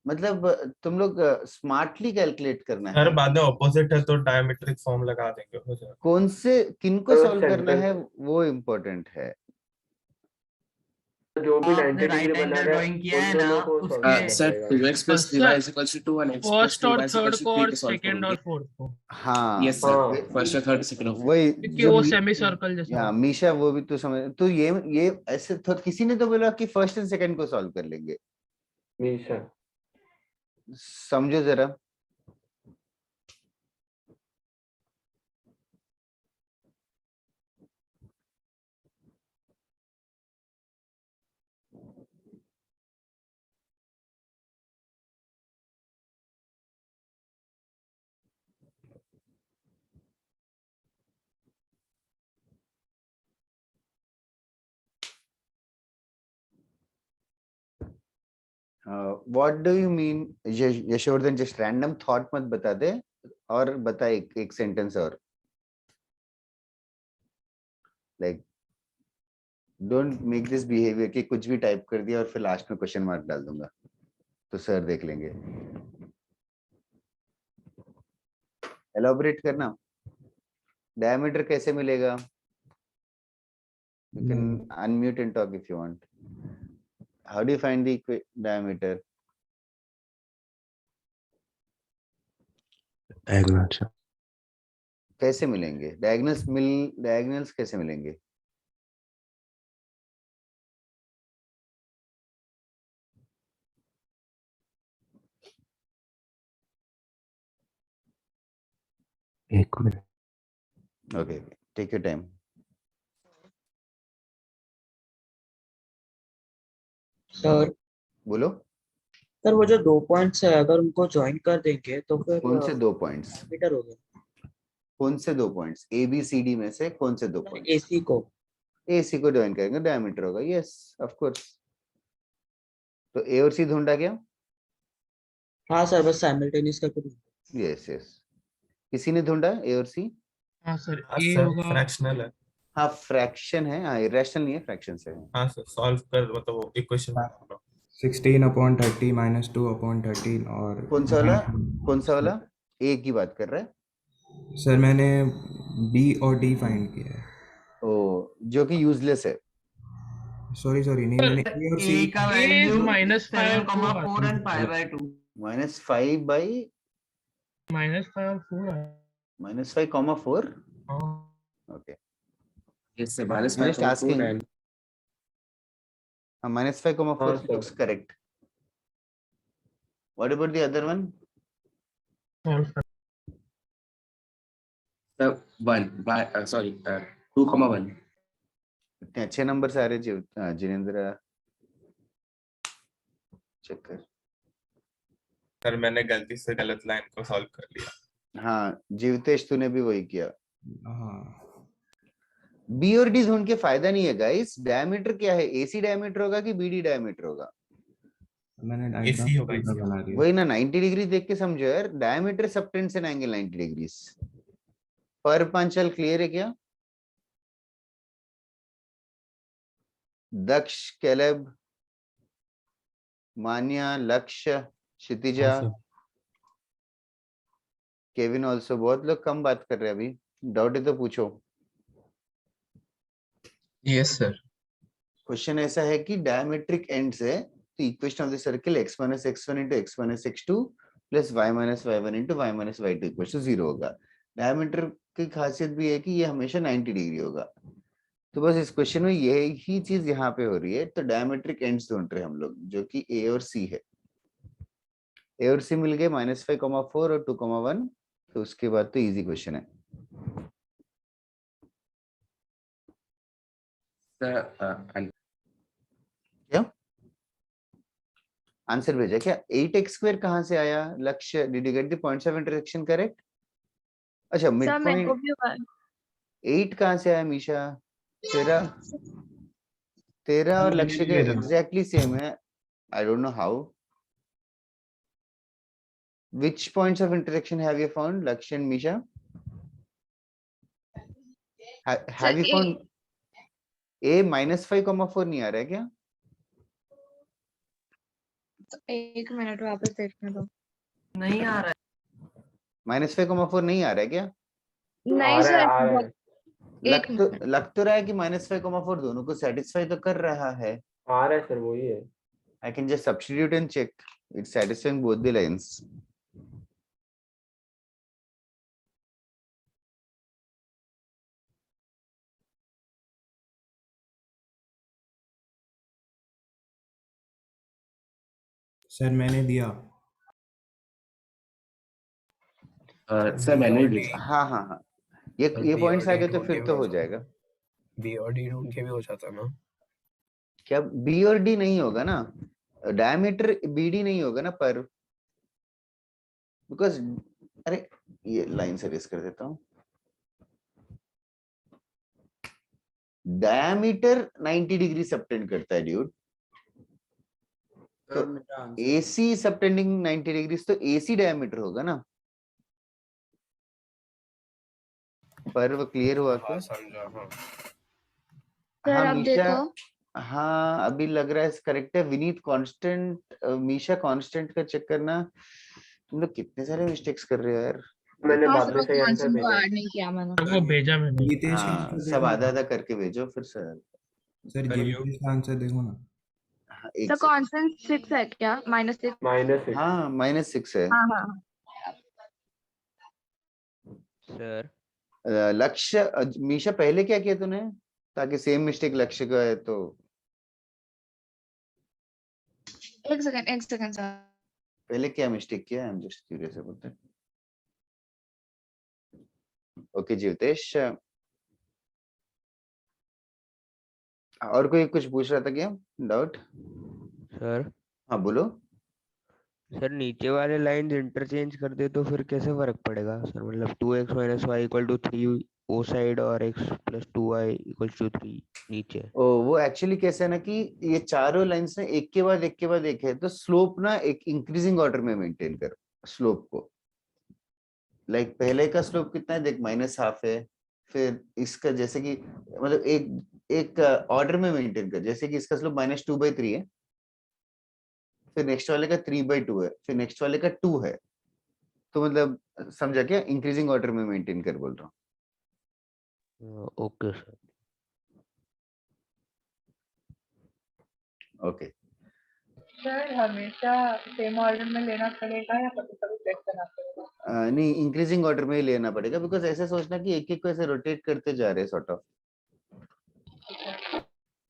मतलब तुम लोग स्मार्टली कैलकुलेट करना सर है. बाद में ऑपोजिट है तो डायमेट्रिक फॉर्म लगा देंगे, हो जाएगा. कौन से किनको तो सॉल्व करना center- है वो इम्पोर्टेंट है. जो भी 90 आपने डिग्री right बना angle रहा drawing किया है उन दोनों ना, को उसके- solve करना सर पड़ेगा. 2x plus 3y is equals to 2 and x plus first 3y और is थर्ड equals to को 3 और को solve सेकंड और करोगे. फोर्थ को. हाँ Yes sir. हाँ. First और third second of. वही क्योंकि जो वो सेमी सर्कल जैसा. हाँ मीशा, वो भी तो समझ. तो ये ऐसे तो किसी ने तो बोला कि फर्स्ट एंड सेकंड को सॉल्व कर लेंगे. मीशा समझो जरा. What do you mean Yashovardhan? Just random thought मत बता दे, और बता एक सेंटेंस और. Like don't make this behaviour कि कुछ भी टाइप कर दिया और फिर लास्ट में क्वेश्चन मार्क डाल दूंगा तो सर देख लेंगे. एलॉबरेट करना. डायमीटर कैसे मिलेगा? You can unmute and talk if you want. How do you find the diameter? कैसे मिलेंगे डायगोनल्स कैसे मिलेंगे? एक minute. Okay, take your time. Sir बोलो। सर वो जो 2 पॉइंट्स है अगर उनको ज्वाइन कर देंगे तो फिर कौन से 2 पॉइंट्स? मीटर हो गया। कौन से 2 points? A B C D में से कौन से 2 पॉइंट्स? एसी को ज्वाइन करेंगे, डायमीटर होगा। Yes of course. तो ए और सी ढूंढा क्या? हाँ सर, बस साइमल्टेनियस करके ढूंढो। यस किसी ने ढूंढा ए और सी? हाँ सर, हाँ ए सर, होगा। फ्रैक्शनल है। हाँ फ्रैक्शन है, हाँ इरेशनल नहीं है, फ्रैक्शन से है। हाँ सर, सॉल्व कर मतलब वो इक्वेशन 16/30 - 2/13 और कौन सा वाला? ए की बात कर रहा है सर। मैंने बी और डी फाइंड किया है। ओ, जो कि यूजलेस है। सॉरी नहीं, मैंने ए और सी का वैल्यू -5 -5/2 -5 और 4 है। -5,4 ओके। इससे Just asking. -5,4 हाँ, looks correct. What about the other one? 2,1 इतने अच्छे नंबर आ रहे जिनेंद्र, चेक कर। सर मैंने गलती से गलत लाइन को सॉल्व कर लिया। हाँ जीवतेश, तूने भी वही किया। हाँ बी और डी ढूंढ के फायदा नहीं है गाइस। डायमीटर क्या है? एसी डायमीटर होगा कि बीडी डायमीटर होगा? मैंने एसी होगा, बना दिया। वही ना, 90 डिग्री देख के समझो यार। Diameter subtends and angle 90 degree. पर पांचल क्लियर है क्या? दक्ष, कैलेब, मान्या, लक्ष्य, क्षितिजा, केविन ऑल्सो। बहुत लोग कम बात कर रहे हैं अभी। डाउट है तो पूछो। Yes sir. क्वेश्चन ऐसा है कि डायमेट्रिक एंड्स है तो equation of the circle x - x1 * x - x2 + y - y1 * y - y2 = 0 होगा। डायमीटर की खासियत भी है कि ये हमेशा 90 डिग्री होगा। तो बस इस क्वेश्चन में यही चीज यहाँ पे हो रही है। तो डायमेट्रिक एंड्स ढूंढ रहे हैं हम लोग, जो कि ए और सी है। ए और सी मिल गए, -5,4 और 2,1। तो उसके बाद तो इजी क्वेश्चन है। क्या आंसर भेजा क्या? 8x² कहाँ से आया? लक्ष्य, did you get the points of intersection correct? अच्छा मिड सर मेरे को पॉइंट भी 8 कहाँ से आया मीशा? तेरा और लक्ष्य के एग्जैक्टली सेम है। I don't know how. Which points of intersection have you found, Lakshya and Misha? Have you found A -5,4 नहीं आ रहा है क्या? एक मिनट वापस देखने दो। नहीं आ रहा है। -5,4 नहीं आ रहा है क्या? नहीं सर, आ रहा है। लग तो रहा है कि -5,4 दोनों को सेटिस्फाई तो कर रहा है। आ रहा है सर, वही है। I can just substitute and check. It's satisfying both the lines. Sir मैंने दिया। सर मैंने भी। हाँ ये पॉइंट्स आ गए तो फिर तो हो जाएगा। बी और डी ढूंढ के भी हो जाता ना। क्या बी और डी नहीं होगा ना? डायमीटर बीडी नहीं होगा ना, पर बिकॉज अरे ये लाइन से रेस कर देता हूँ। डायमीटर 90 डिग्री सबटेंड करता है ड्यूड। तो एसी सबटेंडिंग 90 डिग्री, तो एसी डायमीटर होगा ना। पर वो क्लियर हुआ क्या? समझा। हाँ सर अब मीशा, देखो। हाँ अभी लग रहा है करेक्ट है। विनीत कांस्टेंट, मीशा कांस्टेंट का चेक करना। तुम लोग कितने सारे मिस्टेक्स कर रहे हो यार। मैंने हाँ बाद सर, में उस सही आंसर कांस्टेंट को भेजा। ऐड नहीं किया मैंने। वो भेजा मैंने। गीतेश हाँ सब आधा आधा करके भेजो फिर से। सर Sir, गिवन you- इसका आंसर देखो ना। हाँ, एक तो second. कांस्टेंट 6 है क्या? -6? -6 हाँ -6 है। हाँ हाँ सर लक्ष्य मीशा पहले क्या किया तूने ताकि सेम मिस्टेक लक्ष्य का है तो? एक सेकंड सर। पहले क्या मिस्टेक किया? I am just curious about that. Okay Jivtesh, और कोई कुछ पूछ रहा था क्या? डाउट? सर हाँ बोलो। सर नीचे वाले लाइंस इंटरचेंज कर दे तो फिर कैसे फर्क पड़ेगा सर? मतलब 2x - y = 3 ओ साइड और x + 2y = 3 नीचे। ओ वो एक्चुअली कैसे है ना कि ये चारों लाइंस ना एक के बाद एक है, तो स्लोप ना एक इंक्रीजिंग ऑर्डर में मेंटेन कर स्लोप को। लाइक पहले का स्लोप कितना है देख, -½ है। फिर इसका जैसे कि मतलब एक ऑर्डर में मेंटेन कर, जैसे कि इसका स्लोप -2/3 है, फिर नेक्स्ट वाले का 3/2 है, फिर नेक्स्ट वाले का 2 है। तो मतलब समझा क्या? इंक्रीजिंग ऑर्डर में मेंटेन कर बोल रहा हूँ। Okay sir. ओके। सर हमेशा सेम ऑर्डर में लेना पड़ेगा या कभी-कभी चेक करना पड़ेगा? नहीं, इंक्रीजिंग ऑर्डर में ही लेना पड़ेगा, बिकॉज ऐसे सोचना कि एक एक को ऐसे रोटेट करते जा रहे हैं सॉर्ट ऑफ।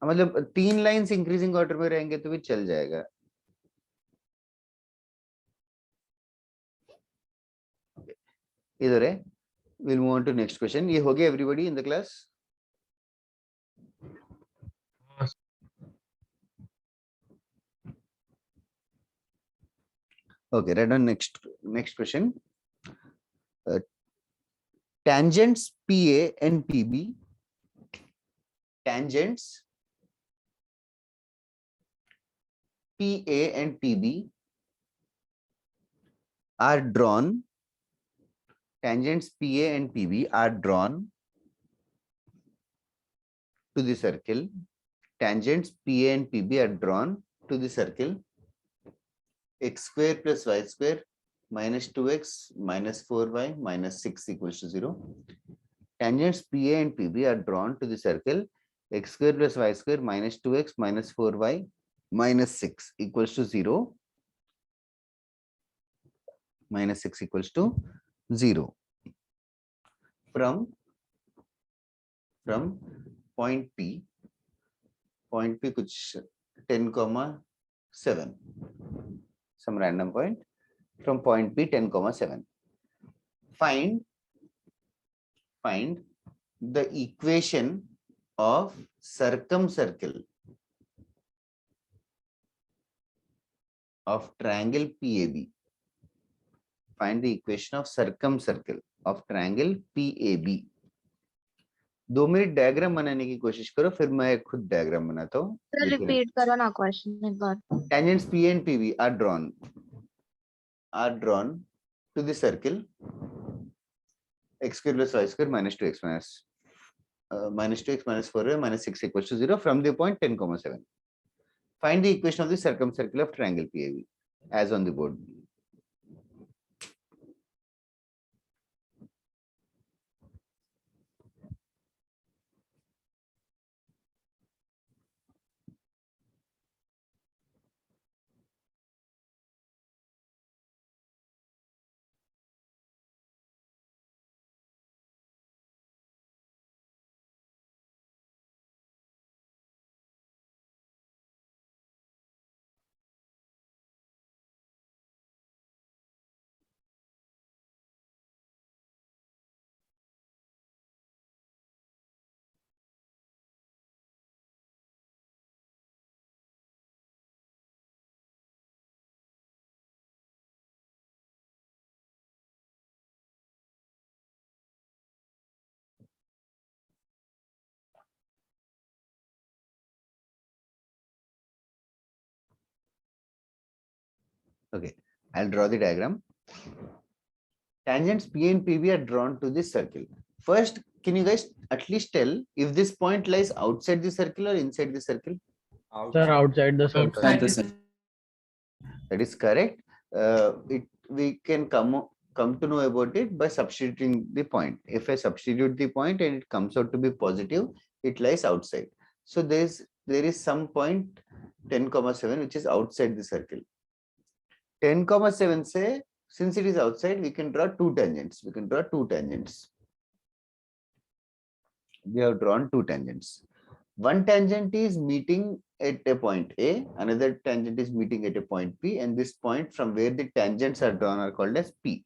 मतलब 3 लाइंस इंक्रीजिंग ऑर्डर में रहेंगे तो भी चल जाएगा। इधर है, will move on to next question. ये हो गया everybody in the class? Okay, right on. Next question. Tangents PA and PB. Tangents PA and PB are drawn. Tangents PA and PB are drawn to the circle. Tangents PA and PB are drawn to the circle x square plus y square minus 2x minus 4y minus 6 = 0. Tangents PA and PB are drawn to the circle x square plus y square minus 2x minus 4y minus 6 = 0. Minus 6 = 0. From point P कुछ 10,7, some random point from point P 10,7. Find the equation of circumcircle of triangle PAB. Find the equation of circumcircle of triangle PAB. 2 minute diagram बनाने की कोशिश करो, फिर मैं खुद diagram बनाता हूँ। सर रिपीट करो ना क्वेश्चन एक बार। Tangents PA and PB are drawn to the circle x square plus y square minus 2x minus 4y minus 6 = 0 from the point 10,7. Find the equation of the circumcircle of triangle PAB as on the board. Okay, I'll draw the diagram. Tangents P and PB are drawn to this circle. First, can you guys at least tell if this point lies outside the circle or inside the circle? Sir, outside the circle. That is correct. We can come to know about it by substituting the point. If I substitute the point and it comes out to be positive, it lies outside. So there is some point 10,7 which is outside the circle. 10,7 say, since it is outside, we can draw two tangents. We can draw two tangents. We have drawn two tangents. One tangent is meeting at a point A, another tangent is meeting at a point P, and this point from where the tangents are drawn are called as P.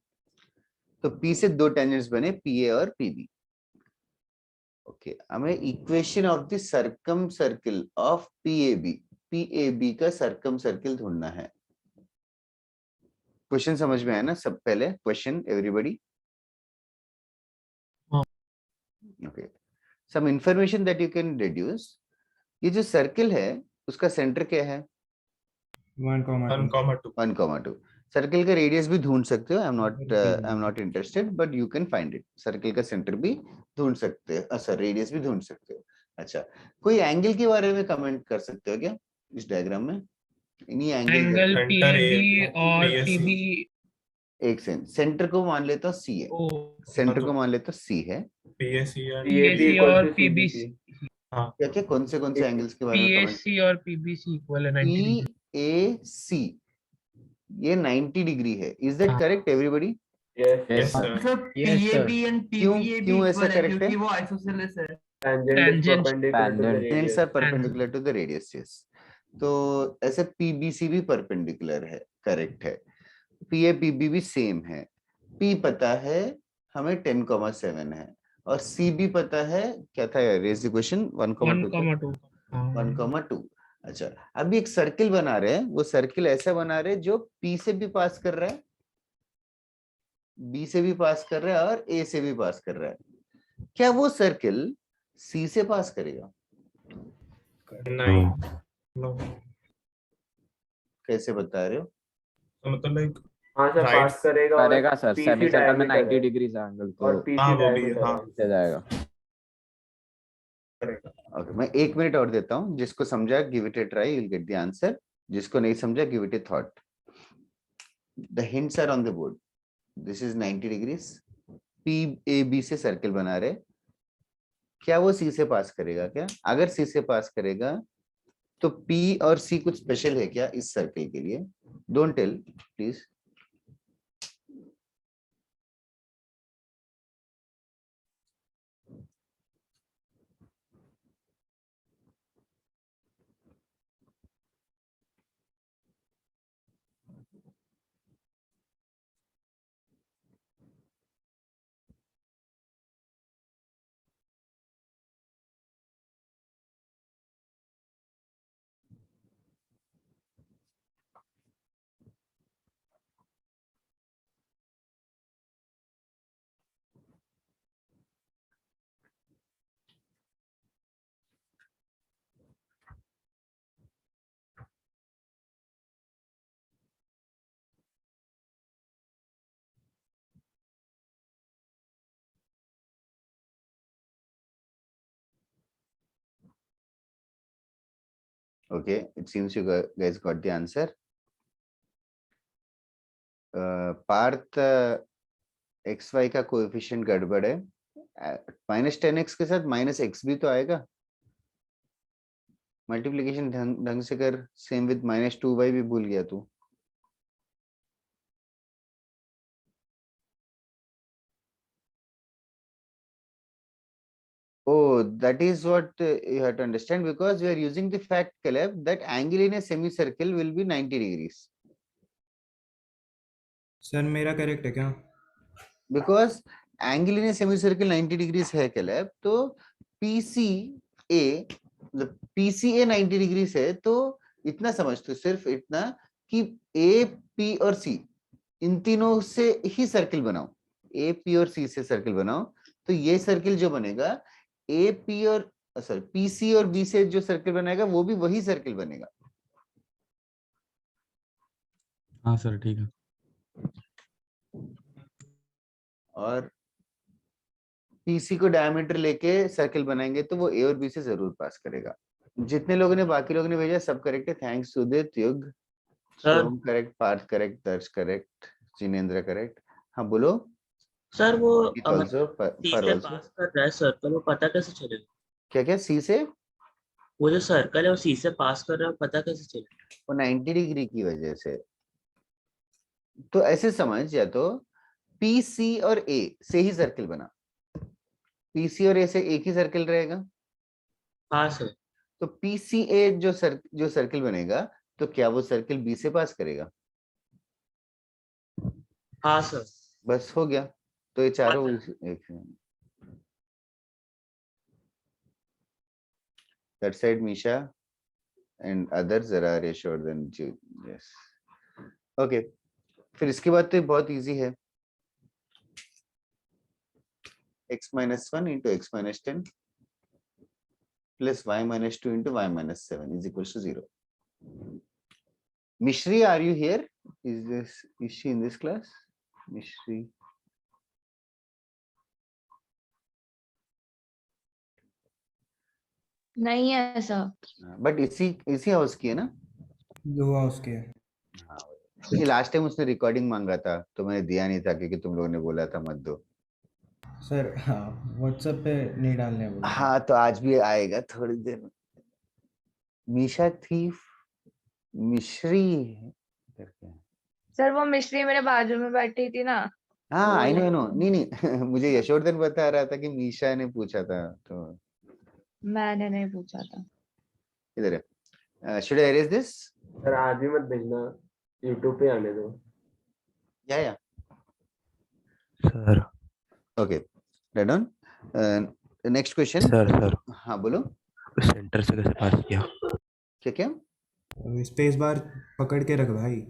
तो P से दो tangents बने PA और PB. Okay, हमें equation of the circumcircle of PAB का circumcircle ढूंढना है. Question समझ में आया ना सब पहले? Question everybody. Okay. Some information that you can deduce. ये जो सर्कल है उसका सेंटर क्या है? 1,2. सर्कल का रेडियस भी ढूंढ सकते हो. आई am not interested but you can find it. Circle का सेंटर भी ढूंढ सकते हो. सर रेडियस भी ढूंढ सकते हो. अच्छा, कोई एंगल के बारे में कमेंट कर सकते हो क्या इस डायग्राम में? एनी एंगल PAB और PB. एक सेंटर को मान लेता हूँ C है. सेंटर को मान लेता हूँ C है. PAC और PBC. क्या क्या कौन से एंगल्स के बारे में? PAC और PBC इक्वल है 90 डिग्री. PAC ये 90 डिग्री है. Is that correct everybody? Yes sir. PAB and PBA क्यों ऐसा करेक्ट है? क्योंकि वो आइसोसेलेस है. Tangents are perpendicular to the radius. Yes. तो ऐसे PBC भी परपेंडिकुलर है. करेक्ट है. PAPB भी सेम है. P पता है हमें 10,7 है और C भी पता है. क्या था यार? Raise the question. 1,2. 1,2. अच्छा, अभी एक सर्किल बना रहे हैं. वो सर्किल ऐसा बना रहे हैं जो P से भी पास कर रहा है, B से भी पास कर रहा है और A से भी पास कर रहा है. क्या वो सर्किल C से पास करेगा? नहीं. कैसे बता रहे हो? तो मतलब लाइक हाँ सर, पास करेगा सर. सेमी सर्कल में 90 डिग्री एंगल तो से जाएगा. Okay, मैं 1 मिनट और देता हूं. जिसको समझा give it a try, you will get the answer. जिसको नहीं समझा give it a thought. The hints are on the board. This is 90 degrees. PAB से सर्कल बना रहे. क्या वो C से पास करेगा? क्या अगर C से पास करेगा तो P और C कुछ स्पेशल है क्या इस सर्कल के लिए? Don't tell please. Okay, it seems you guys got the answer. Parth XY का कोएफिशिएंट गड़बड़ है. -10x के साथ -x भी तो आएगा. मल्टीप्लिकेशन ढंग से कर. सेम विद -2y भी भूल गया तू. Oh, that is what you have to understand, because we are using the fact, Caleb, that angle in a semicircle will be 90 degrees. Sir मेरा करेक्ट है क्या? Because angle in a semicircle 90 degrees है Caleb, तो PCA 90 degrees है. तो इतना समझ तो सिर्फ इतना कि A, P और C इन तीनों से ही सर्किल बनाओ. A, P और C से सर्किल बनाओ. तो ये सर्किल जो बनेगा A, P और PC और B से जो सर्किल बनेगा वो भी वही सर्किल बनेगा. हाँ सर ठीक है. और PC को डायमीटर लेके सर्किल बनाएंगे तो वो A और B से जरूर पास करेगा. जितने लोगों ने बाकी लोगों ने भेजा सब करेक्ट है. थैंक्स सुदित, युग, सोम करेक्ट, पार्थ करेक्ट, दर्श करेक्ट, जिनेंद्र करेक्ट. हाँ बोलो सर. वो also, C से पास कर रहा है सर्कल, वो पता कैसे चलेगा? क्या C से वो जो सर्कल है वो सी से पास कर रहा है, पता कैसे चले? वो 90 डिग्री की वजह से। तो ऐसे समझ, या तो पी सी और ए से ही सर्किल बना, पी सी और ए से एक ही सर्किल रहेगा। हाँ सर। तो पी सी ए जो सर्किल बनेगा, तो क्या वो सर्किल बी से पास करेगा? हाँ सर। बस हो गया। तो ये चारों एक है। That side Misha and others are assured than you. Yes. Okay. फिर इसके बाद तो ये बहुत इजी है। x minus 1 into x minus 10 plus y minus 2 into y minus 7 is equals to 0. Mishri, are you here? Is she in this class? Mishri. नहीं है sir. But इसी हाउस की है ना? जो हाउस के है। हाँ, क्योंकि लास्ट टाइम उसने रिकॉर्डिंग मांगा था तो मैंने दिया नहीं था, क्योंकि तुम लोगों ने बोला था मत दो। सर हाँ, व्हाट्सएप पे नहीं डालने बोला था। हाँ, तो आज भी आएगा थोड़ी देर में। मीशा थी, मिश्री करके। सर वो मिश्री मेरे बाजू में बैठी थी ना। हाँ, आई वो- नो नहीं नहीं मुझे यशोवर्धन बता रहा था कि मीशा ने पूछा था, तो मैंने नहीं पूछा था। इधर है। Should I arrays this? Sir आज भी मत भेजना, यूट्यूब पे आने दो। या sir okay, right on. Next question. Sir हाँ बोलो। सेंटर से कैसे पास किया? क्या क्या? स्पेस बार पकड़ के रख भाई।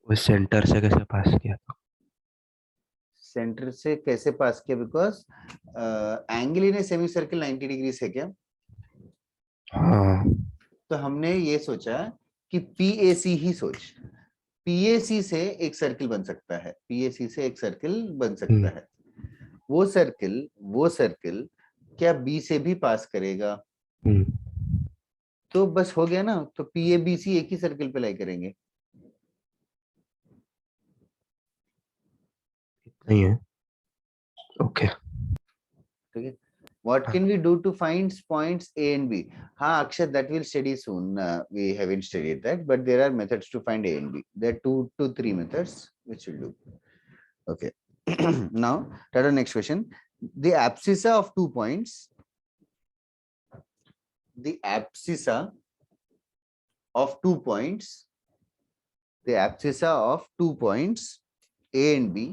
वो सेंटर से कैसे पास किया था? सेंटर से कैसे पास किया? Because angle in semi circle 90 degree है क्या? हाँ। तो हमने ये सोचा कि पीएसी ही सोच, पीएसी से एक सर्किल बन सकता है, पीएसी से एक सर्किल बन सकता है। वो सर्किल क्या बी से भी पास करेगा? तो बस हो गया ना। तो पीए बीसी एक ही सर्किल पे लाई करेंगे। नहीं है। ओके। ठीक है। What can we do to find points A and B? हाँ Akshay, that we'll study soon. We haven't studied that, but there are methods to find A and B. There are 2 to 3 methods which we'll do. Okay. Now, Tata, next question. The abscissa of 2 points. The abscissa of 2 points. The abscissa of 2 points A and B.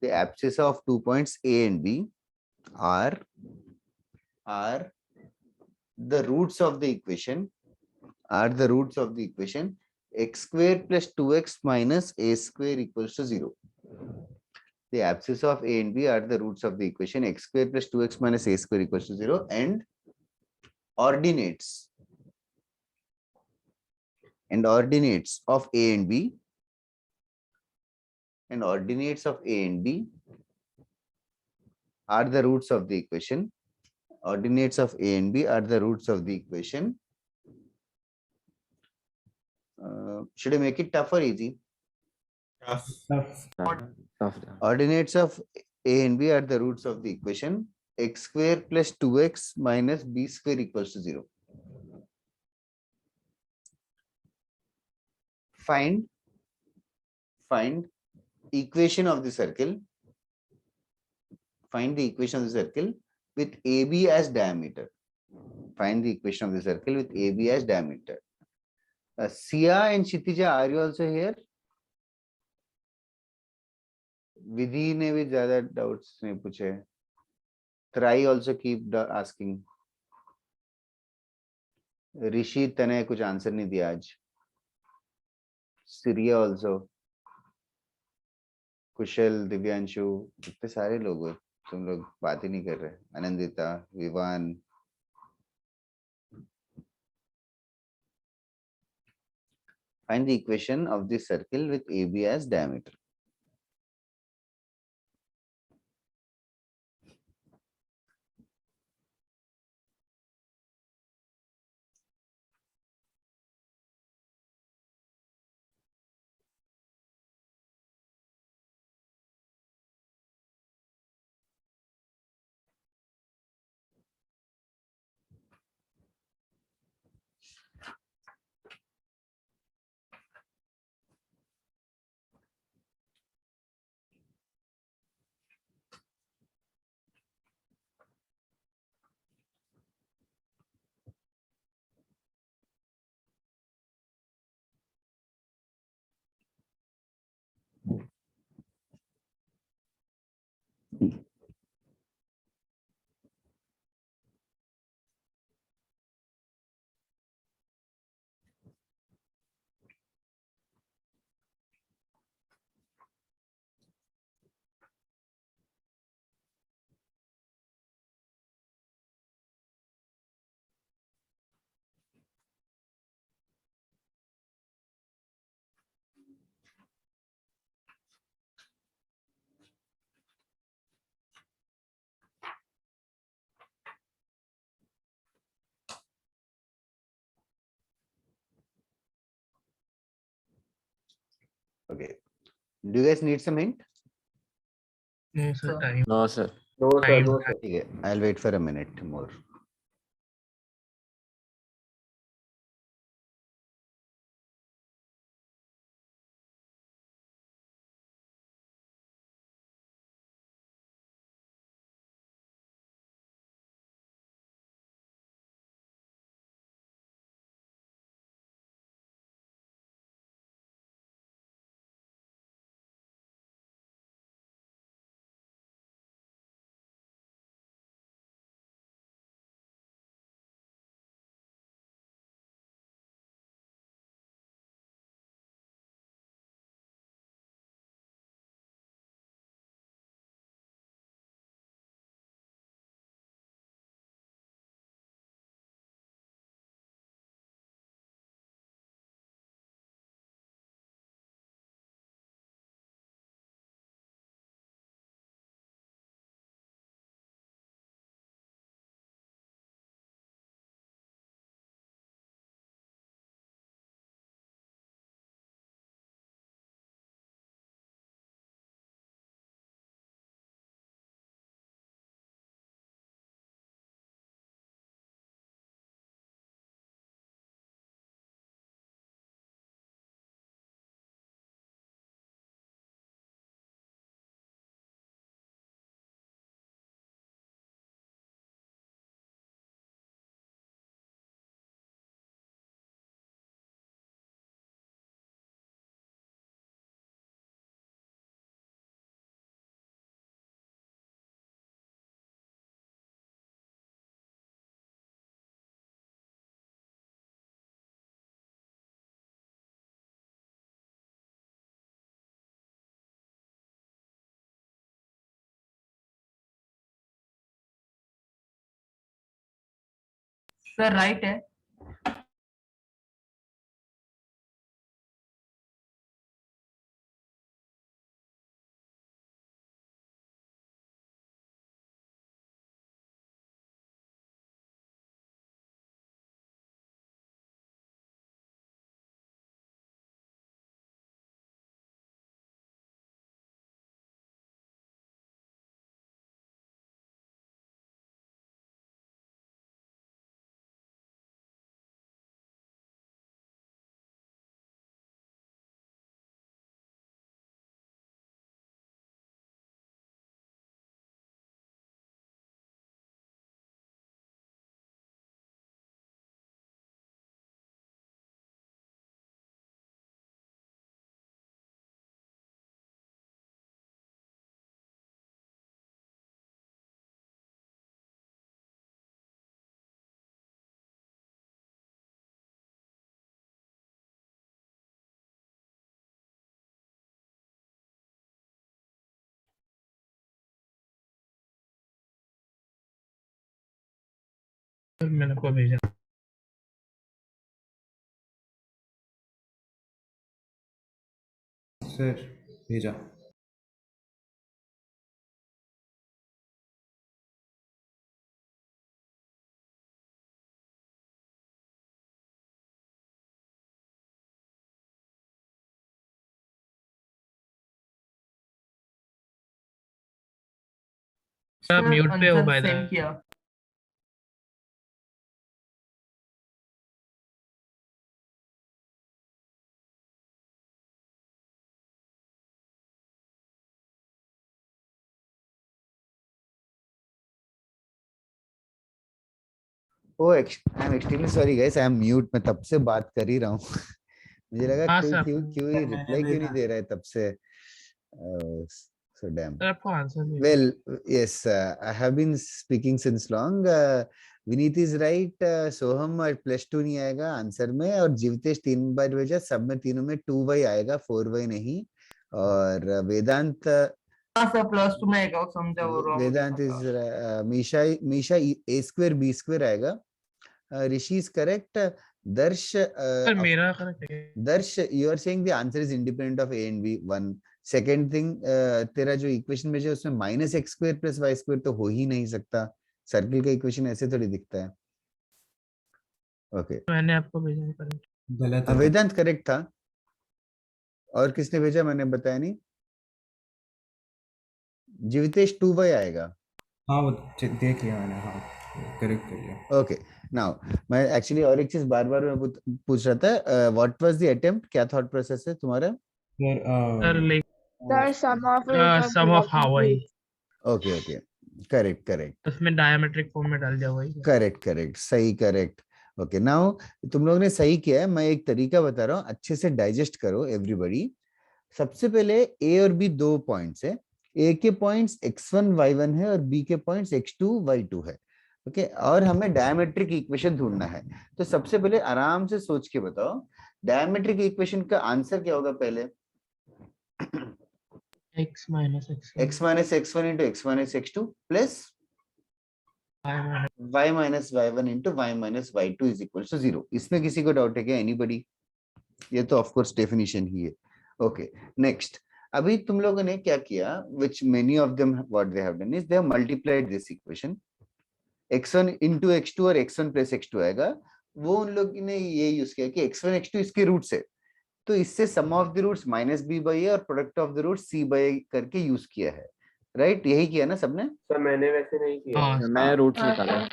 The abscissa of 2 points A and B are the roots of the equation, x square plus 2x minus a square equals to 0. The abscissa of a and b are the roots of the equation x square plus 2x minus a square equals to 0, and ordinates of a and b are the roots of the equation. Ordinates of a and b are the roots of the equation. Should I make it tough or easy? Tough. Ordinates of a and b are the roots of the equation x square plus 2x minus b square equals to 0. Find equation of the circle. Find the equation of the circle with AB as diameter. Find the equation of the circle with AB as diameter. Sia and Kshitija, are you also here? विधि ने भी ज्यादा doubts नहीं पूछे। Try also keep asking. ऋषि तने कुछ answer नहीं दिया आज। सिरिया ऑल्सो, कुशल, दिव्यांशु, इतने सारे लोग हो, तुम लोग बात ही नहीं कर रहे। Anandita, Vivaan. Find the equation of the circle with AB as diameter. Okay. Do you guys need some hint? No sir, time. No sir. No sir, Time. no sir. ठीक है, I'll wait for a minute more. Sir right है। Sir मैंने आपको भेजा। Sir भेजा। Sir mute पे हो by the send किया। Oh, I'm extremely sorry guys, I'm mute. मैं तब से बात कर ही रहा हूँ। मुझे लगा हाँ कोई सर। क्यों रिप्लाई क्यों नहीं दे रहा है तब से। So damn. सर आपको आंसर नहीं Well, yes, I have been speaking since long. Vineet is right. सोहम +2 नहीं आएगा आंसर में, और जीवतेश 3 बार भेजा, सब में तीनों में 2y आएगा, 4y नहीं। और वेदांत सर +2 में एक और समझा वो wrong वेदांत लिखा था। इज मीशा a² b² आएगा। Rishi is correct. Darsh sir मेरा करेक्ट है। Darsh you are saying the answer is independent of a and b। One second thing, तेरा जो इक्वेशन में जो उसमें -x² + y² तो हो ही नहीं सकता। सर्किल का इक्वेशन ऐसे थोड़ी दिखता है। ओके, मैंने आपको भेजा करेक्ट। गलत है। वेदांत करेक्ट था। और किसने भेजा मैंने बताया नहीं। जीवितेश 2y आएगा। हाँ वो देख लिया मैंने, हाँ करेक्ट कर लिया। ओके, नाउ मैं एक्चुअली और एक चीज बार बार मैं पूछ रहा था, व्हाट वाज द अटेम्प्ट, क्या थॉट प्रोसेस है तुम्हारा? Sir like sir sum of हावाई, ओके ओके, करेक्ट करेक्ट उसमें डायमेट्रिक फॉर्म में डाल दिया वही। करेक्ट करेक्ट, सही करेक्ट। ओके, नाउ तुम लोगों ने सही किया है। मैं एक तरीका बता रहा हूँ, अच्छे से डाइजेस्ट करो एवरीबॉडी। सबसे पहले ए और बी 2 पॉइंट्स है। ए के पॉइंट्स x1 y1 है और बी के पॉइंट्स x2 y2 है। ओके, और हमें डायमेट्रिक इक्वेशन ढूंढना है। तो सबसे पहले आराम से सोच के बताओ, डायमेट्रिक इक्वेशन का आंसर क्या होगा? पहले x minus x1 x minus x1 into x minus x2 plus y minus y1 into y minus y2 is equals to 0। इसमें किसी को डाउट है क्या? एनीबॉडी? ये तो ऑफ कोर्स डेफिनेशन ही है। Okay, next. अभी तुम लोगों ने क्या किया, which many of them what they have done is they have multiplied this equation। x1 into x2 और x1 plus x2 आएगा। वो उन लोग ने ये यूज किया कि x1 x2 इसके रूट्स है, तो इससे सम ऑफ द रूट्स -b/a और product of the roots c/a करके यूज किया है। राइट, यही किया ना सबने? सर मैंने वैसे नहीं किया। मैं रूट्स निकाला।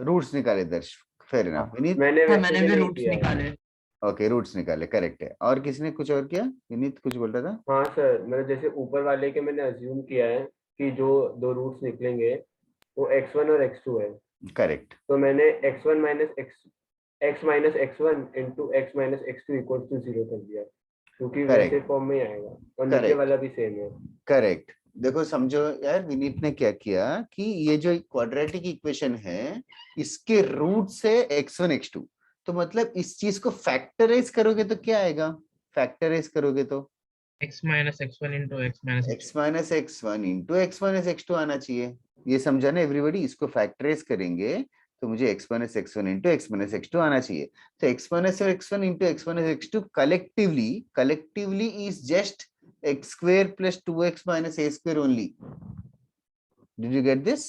रूट्स निकाले दर्श, फेयर इनफ। विनीत मैंने मैंने भी रूट्स निकाले। ओके, रूट्स निकाले, करेक्ट है। और किसने कुछ और किया? विनीत कुछ बोल रहा था? हाँ सर, मैंने जैसे ऊपर वाले के मैंने अज्यूम किया है कि जो 2 रूट्स निकलेंगे वो x1 और x2 है। करेक्ट। तो मैंने x1 - x -x1 into x - x2 equals to 0 कर दिया, क्योंकि वैसे फॉर्म में ही आएगा और नीचे वाला भी सेम है। करेक्ट। देखो समझो यार, विनीत ने क्या किया कि ये जो क्वाड्रेटिक इक्वेशन है इसके रूट से x1 x2, तो मतलब इस चीज को फैक्टराइज करोगे तो क्या आएगा? फैक्टराइज करोगे तो x minus x1 into x minus x minus x1 into x minus x2 आना चाहिए। ये समझा ना एवरीबॉडी? इसको फैक्टराइज करेंगे तो मुझे x minus x1 into x minus x2 आना चाहिए। तो x minus x1 into x minus x2 collectively is just x square plus 2x minus a square only. Did you get this?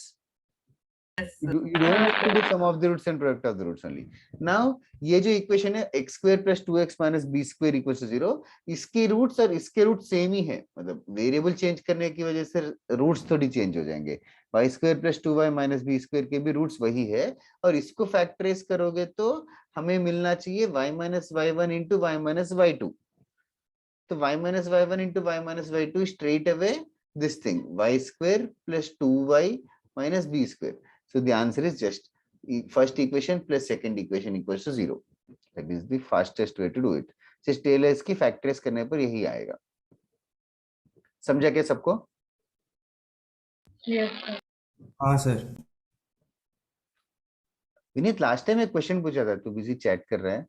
You don't need to do sum of the roots and product of the roots only. Now ये जो equation है x square plus 2x minus b square equals to 0, इसके roots और इसके root same ही है, मतलब variable change करने की वजह से रूट्स थोड़ी चेंज हो जाएंगे। y square plus 2y minus b square के भी रूट्स वही है, और इसको फैक्टराइज करोगे तो हमें मिलना चाहिए y minus y1 into y minus y2। तो y minus y1 into y minus y2 straight away this thing, y square plus 2y minus b square। So the answer is just first equation plus second equation equals to 0। That is the fastest way to do it। सिर्फ tailors की factorise करने पर यही आएगा। समझा क्या सबको? हाँ सर। विनीत लास्ट टाइम एक क्वेश्चन पूछा था, तू बिजी चैट कर रहा है,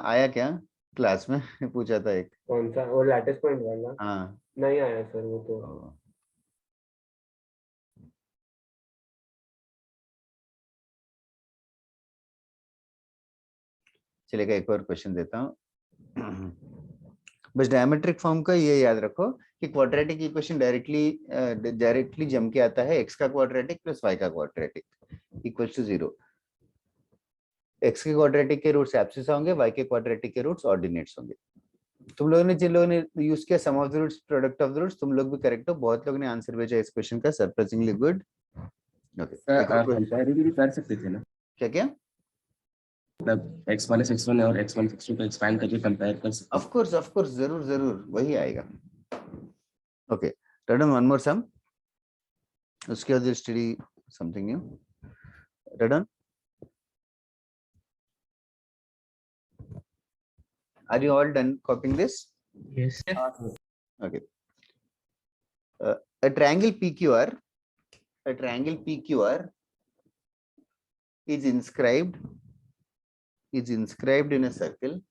आया क्या क्लास में? पूछा था एक। कौन सा? वो लैटिस पॉइंट वाला? हाँ नहीं आया सर वो तो। चलेगा, एक और क्वेश्चन देता हूँ। बस डायमेट्रिक फॉर्म का ये याद रखो कि क्वाड्रेटिक इक्वेशन डायरेक्टली जम के आता है x का क्वाड्रेटिक प्लस y का क्वाड्रेटिक इक्वल्स टू 0। x के क्वाड्रेटिक के रूट्स एब्सिस होंगे, y के क्वाड्रेटिक के रूट्स ऑर्डिनेट्स होंगे। तुम लोगों ने, जिन लोगों ने यूज किया sum of the roots product of the roots, तुम लोग भी करेक्ट हो। बहुत लोगों ने आंसर भेजा इस क्वेश्चन का, सरप्राइजिंगली गुड। ओके, कंपैरिजन भी कर सकते थे ना? क्या क्या? मतलब x minus x1 और x minus x2 को एक्सपैंड करके कंपेयर कर सकते हैं। ऑफ कोर्स जरूर जरूर वही आएगा। ओके, रेडन वन मोर सम, उसके बाद study something new. रेडन, are you all done copying this? Yes. Okay. a triangle PQR is inscribed in a circle.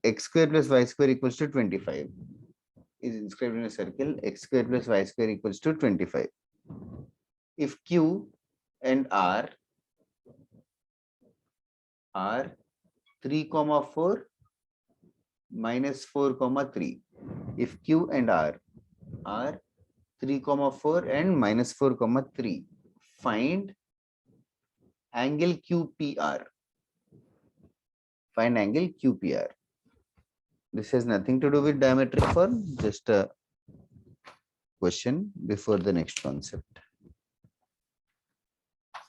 X square plus y square equals to 25. Is inscribed in a circle. X square plus y square equals to 25. If Q and R are 3, 4 minus 4, 3. If Q and R are 3, 4 and minus 4, 3. Find angle QPR. Find angle QPR. This has nothing to do with diametric form, just a question before the next concept.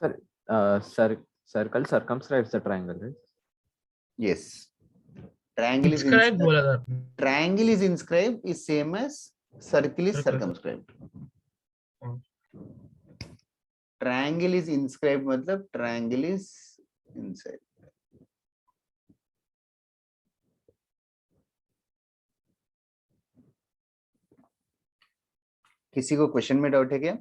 Sir, circle circumscribes the triangle, right? Yes. Triangle is Inscribed बोला था आपने. Triangle is inscribed is same as circle is circumscribed. Triangle is inscribed मतलब triangle is inside. किसी को question में doubt है क्या?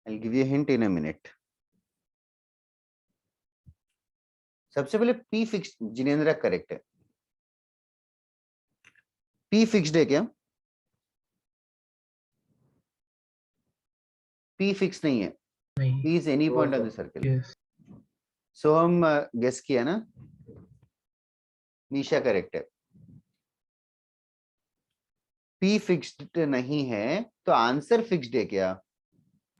I'll give you a hint in a minute. सबसे पहले P फिक्स जिनेंद्र करेक्ट है. P फिक्स्ड है क्या? P फिक्स नहीं है. P is any point on the circle. Yes. So हम गेस किया ना? निशा करेक्ट है. P फिक्स्ड नहीं है तो आंसर फिक्स्ड है क्या?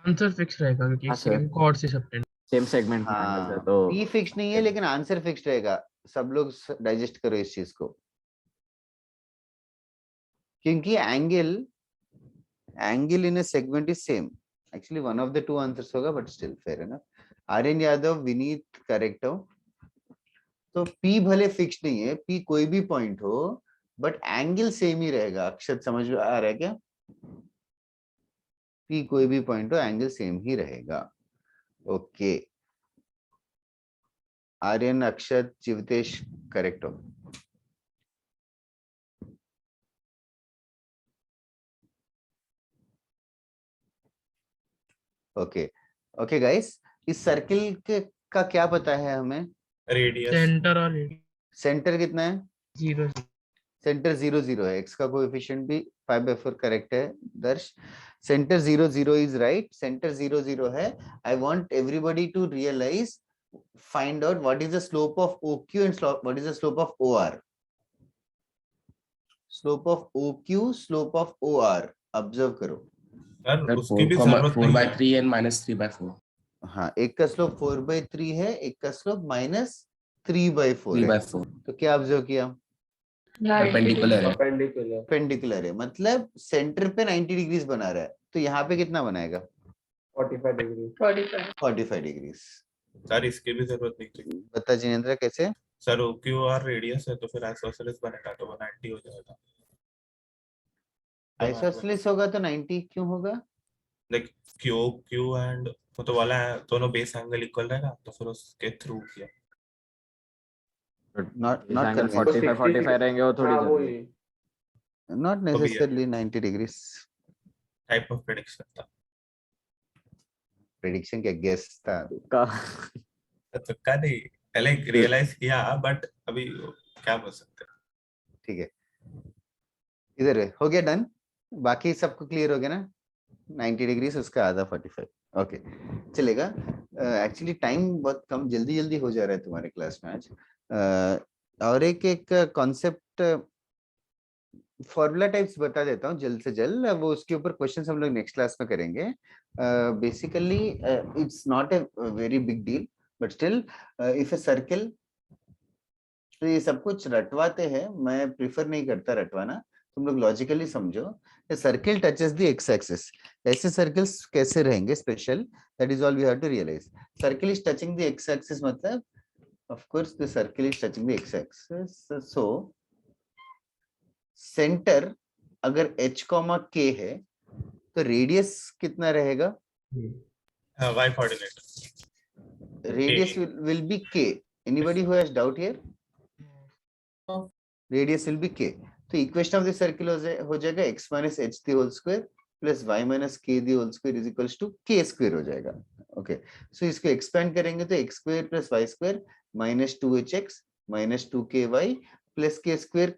आंसर फिक्स रहेगा क्योंकि सेम कॉर्ड से सबटेंड. सेम सेगमेंट में तो P फिक्स नहीं है लेकिन आंसर फिक्स्ड रहेगा. सब लोग डाइजेस्ट करो इस चीज को. क्योंकि angle in a segment is same. Actually one of the two answers होगा बट स्टिल फेयर है ना. आर्यन यादव विनीत करेक्ट हो. तो P भले फिक्स नहीं है, P कोई भी पॉइंट हो बट एंगल सेम ही रहेगा. अक्षर समझ में आ रहा है क्या? P कोई भी पॉइंट हो एंगल सेम ही रहेगा. ओके. आर्यन अक्षत चिवतेश करेक्ट हो. ओके ओके गाइस, इस सर्किल का क्या पता है हमें? रेडियस. सेंटर और सेंटर कितना है? 0. सेंटर 0 0 है. एक्स का कोएफिशिएंट भी 5/4 करेक्ट है. दर्श, सेंटर 0 0 इज राइट. सेंटर 0 0 है. I want everybody to realize, find out what is the slope of OQ and what is the slope of OR. Slope of OQ, slope of OR observe करो. Sir उसकी भी जरूरत नहीं है. 4/3 and -3/4. हाँ, एक का स्लोप 4/3 है, एक का स्लोप -3/4 है. 3/4. तो क्या ऑब्जर्व किया? परपेंडिकुलर है. परपेंडिकुलर है मतलब सेंटर पे 90 डिग्रीज बना रहा है. तो यहाँ पे कितना बनाएगा? 45 डिग्री. 45 डिग्रीज. सर इसकी भी जरूरत नहीं थी. बता जिनेंद्र कैसे? सर OQ रेडियस है तो फिर आइसोसेलेस बनेगा तो 90 हो जाएगा. आइसोसेलेस होगा तो 90 क्यों होगा? लाइक Q एंड तो वाला है, दोनों बेस एंगल इक्वल रहेगा तो फिर उसके थ्रू किया. not 45 रहेंगे वो थोड़ी जल्दी. not necessarily 90 degrees. Type of prediction था. प्रेडिक्शन क्या गेस था? तुक्का नहीं, पहले रियलाइज किया बट अभी क्या बोल सकते हैं. ठीक है, इधर है, हो गया डन, बाकी सबको क्लियर हो गया ना, 90 डिग्री उसका आधा 45, ओके चलेगा। एक्चुअली टाइम बहुत कम, जल्दी जल्दी हो जा रहा है तुम्हारे क्लास में आज। और एक कॉन्सेप्ट फॉर्मूला टाइप्स बता देता हूँ जल्द से जल्द, वो उसके ऊपर क्वेश्चंस हम लोग नेक्स्ट क्लास में करेंगे। Basically it's not a very big deal, but still if a circle, तो ये सब कुछ रटवाते हैं, मैं प्रिफर नहीं करता रटवाना, तुम लोग लॉजिकली समझो। Circle touches the x axis, ऐसे सर्कल्स कैसे रहेंगे special, that is all we have to realise. Circle is touching the x axis मतलब of course the circle is touching the x axis, so centre अगर h, k है तो radius कितना रहेगा? y coordinate. Radius will be k. Anybody who has doubt here? Radius will be k. तो equation of the circle हो जाएगा x minus h the whole square plus y minus k the whole square is equals to k square हो जाएगा। Okay, सो इसको expand करेंगे तो x square plus y square minus 2hx minus 2ky plus k square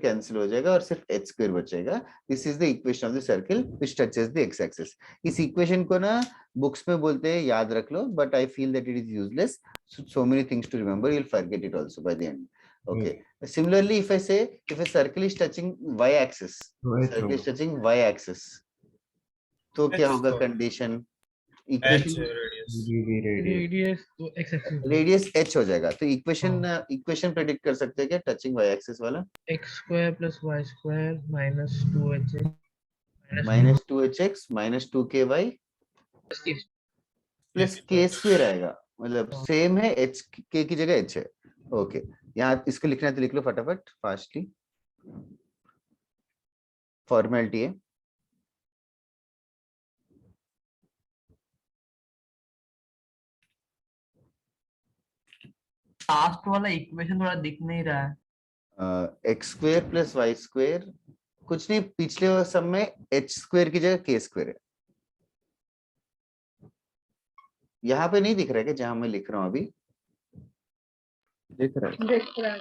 cancel हो जाएगा और सिर्फ h square बचेगा। This is the equation of the circle which touches the x axis. इस इक्वेशन को ना बुक्स में बोलते हैं, याद रख लो, but I feel that it is useless, so many things to remember, you'll forget it also by the end. Okay, similarly if I say if a circle is touching y axis, circle is touching y axis, तो क्या होगा condition? Equation radius h हो जाएगा, तो equation predict कर सकते हैं क्या टचिंग y एक्सिस वाला? x square plus y square minus 2hx minus 2hx minus 2ky plus k square आएगा, मतलब सेम है, h k की जगह h है। ओके, यहाँ इसको लिखना है तो लिख लो फटाफट फास्टली, फॉर्मेलिटी है। लास्ट वाला इक्वेशन थोड़ा दिख नहीं रहा है। X square plus y square, कुछ नहीं, पिछले सब में h स्क्वायर की जगह k स्क्वायर है। यहाँ पे नहीं दिख रहा है क्या जहां मैं लिख रहा हूँ अभी? दिख रहा है, देख रहा है।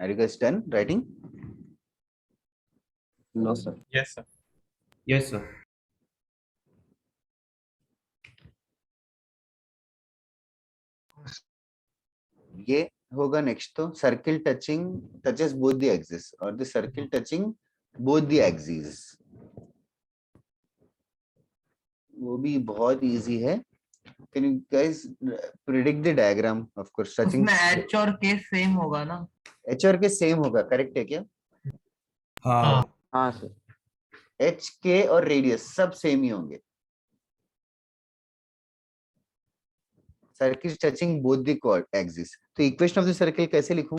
Are you guys done writing? No, sir. Yes, sir. Yes, sir. ये होगा नेक्स्ट, तो circle touches both the axis और the circle touching both the axis, वो भी बहुत इजी है। Can you guys predict the diagram? Of course touching उसमें h और k सेम होगा ना? h और k सेम होगा, करेक्ट है क्या? हाँ हाँ सर, h k और रेडियस सब सेम ही होंगे। Circle touching both the axis, तो इक्वेशन ऑफ द सर्किल कैसे लिखूं?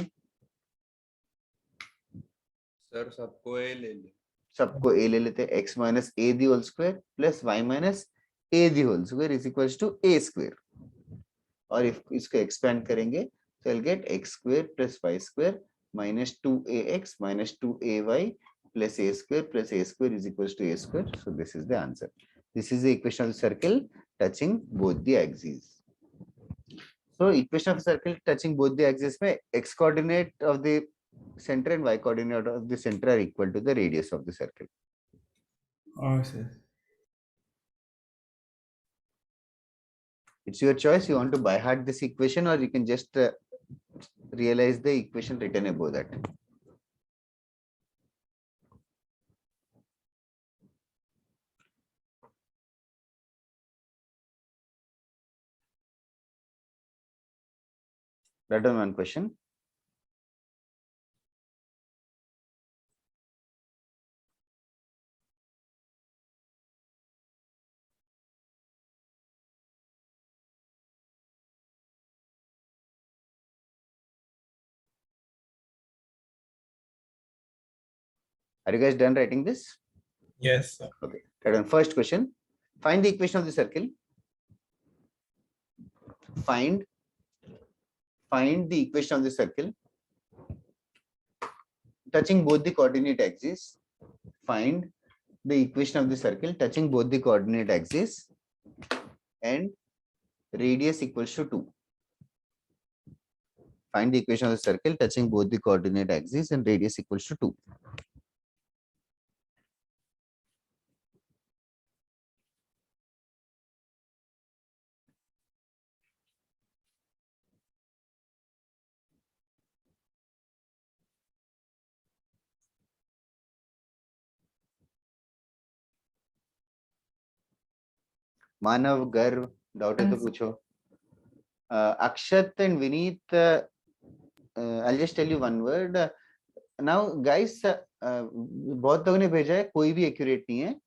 सर सबको a ले ले, सबको a ले लेते हैं, x minus a the whole square plus y minus a the whole square is equals to a square, और इफ इसको एक्सपेंड करेंगे तो will get x square plus y square minus 2ax minus 2ay plus a square is equals to a square. So this is the answer, this is the equation of the circle touching both the axis. So equation of circle touching both the axes में x coordinate of the center and y coordinate of the center are equal to the radius of the circle. हाँ sir, It's your choice. You want to by heart this equation or you can just realize the equation written above that. That one question. Are you guys done writing this? Yes, sir. Okay. Right. First question. Find the equation of the circle. Find the equation of the circle touching both the coordinate axes. Find the equation of the circle touching both the coordinate axes and radius equals to 2. Find the equation of the circle touching both the coordinate axes and radius equals to 2. मानव, गर्व, doubt है तो पूछो. Akshat and Vineet, I'll just tell you one word. Now, guys, बहुत लोगों ने भेजा है, कोई भी accurate नहीं है.